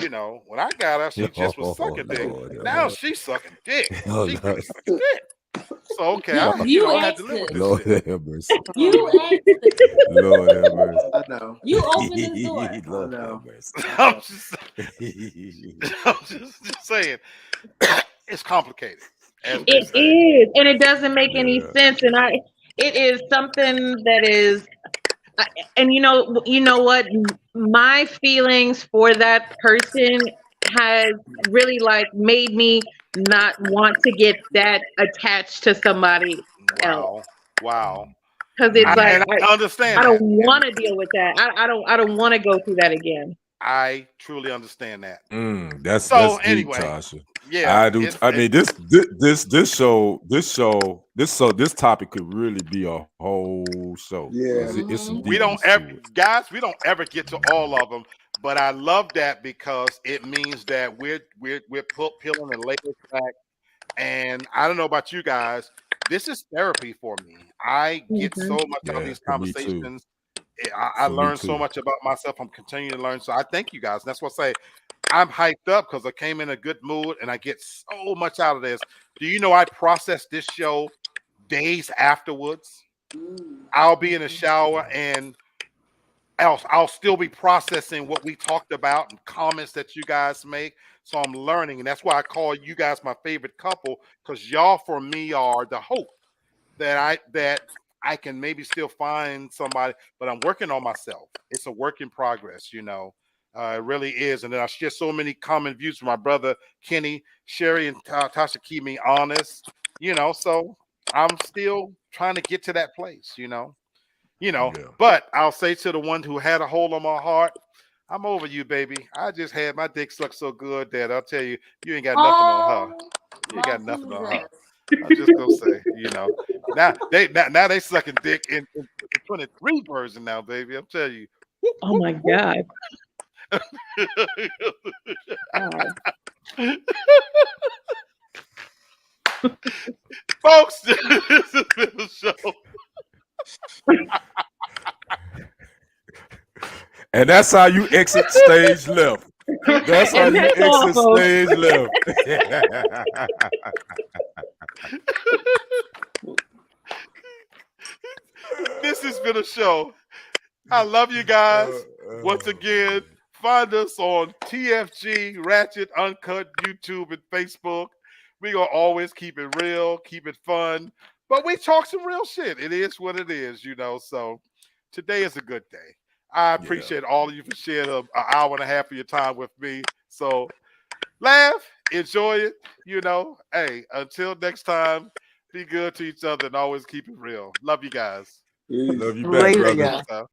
You know, when I got her, she just was sucking dick. Now she's sucking dick.
Oh,
She's
Lord.
really sucking dick. So okay,
You
I had to
asked
live with
it.
this
Lord
shit.
have mercy.
You asked it.
Lord have mercy.
I know.
You opened this door.
Lord
I know.
have mercy.
I'm just saying, it's complicated, as they
It
say.
is, and it doesn't make any
Yeah.
sense. And it is something that is, and you know what? My feelings for that person has really like made me not want to get that attached to somebody else
Wow, wow.
because it's like
And I
I
understand
don't
that,
want
and
to deal with that. I don't want to go through that again.
I truly understand that.
That's
So
deep,
anyway,
Tasha.
yeah,
I do. I mean, this topic could really be a whole show
Yeah.
because it's some
we don't
deepness
ever,
to it.
guys, we don't ever get to all of them, but I love that because it means that we're peeling the layers back. And I don't know about you guys, this is therapy for me. I get
Mhm.
so much out of
Yeah,
these
for me too.
conversations. I
For me
learn so
too.
much about myself. I'm continuing to learn. So I thank you guys. And that's what I say. I'm hyped up because I came in a good mood and I get so much out of this. Do you know I process this show days afterwards? I'll be in the shower and I'll still be processing what we talked about and comments that you guys make. So I'm learning, and that's why I call you guys my favorite couple, because y'all for me are the hope that I can maybe still find somebody, but I'm working on myself. It's a work in progress, you know. It really is. And then I share so many common views with my brother Kenny, Sherry, and Tasha keep me honest, you know. So I'm still trying to get to that place,
Yeah.
But I'll say to the one who had a hold on my heart, I'm over you, baby. I just had my dick sucked so good that I'll tell you, you ain't got nothing on her.
Oh,
You ain't
my
got nothing on her.
Jesus.
I'm just gonna say, now they sucking dick in 23 version now, baby. I'm telling you. Whoop,
Oh
whoop,
my
whoop.
God. God.
Folks, this has been the show.
And that's how you exit stage left. That's how
And
you
that's all,
exit
folks.
stage left.
This has been a show. I love you guys. Once again, find us on TFG, Ratchet, Uncut, YouTube, and Facebook. We're going to always keep it real, keep it fun, but we talk some real shit. It is what it is. So today is a good day. I
Yeah.
appreciate all of you for sharing an hour and a half of your time with me. So laugh, enjoy it. Hey, until next time, be good to each other and always keep it real. Love you guys.
Peace.
Love you back,
Later,
brother.
y'all.
Peace out.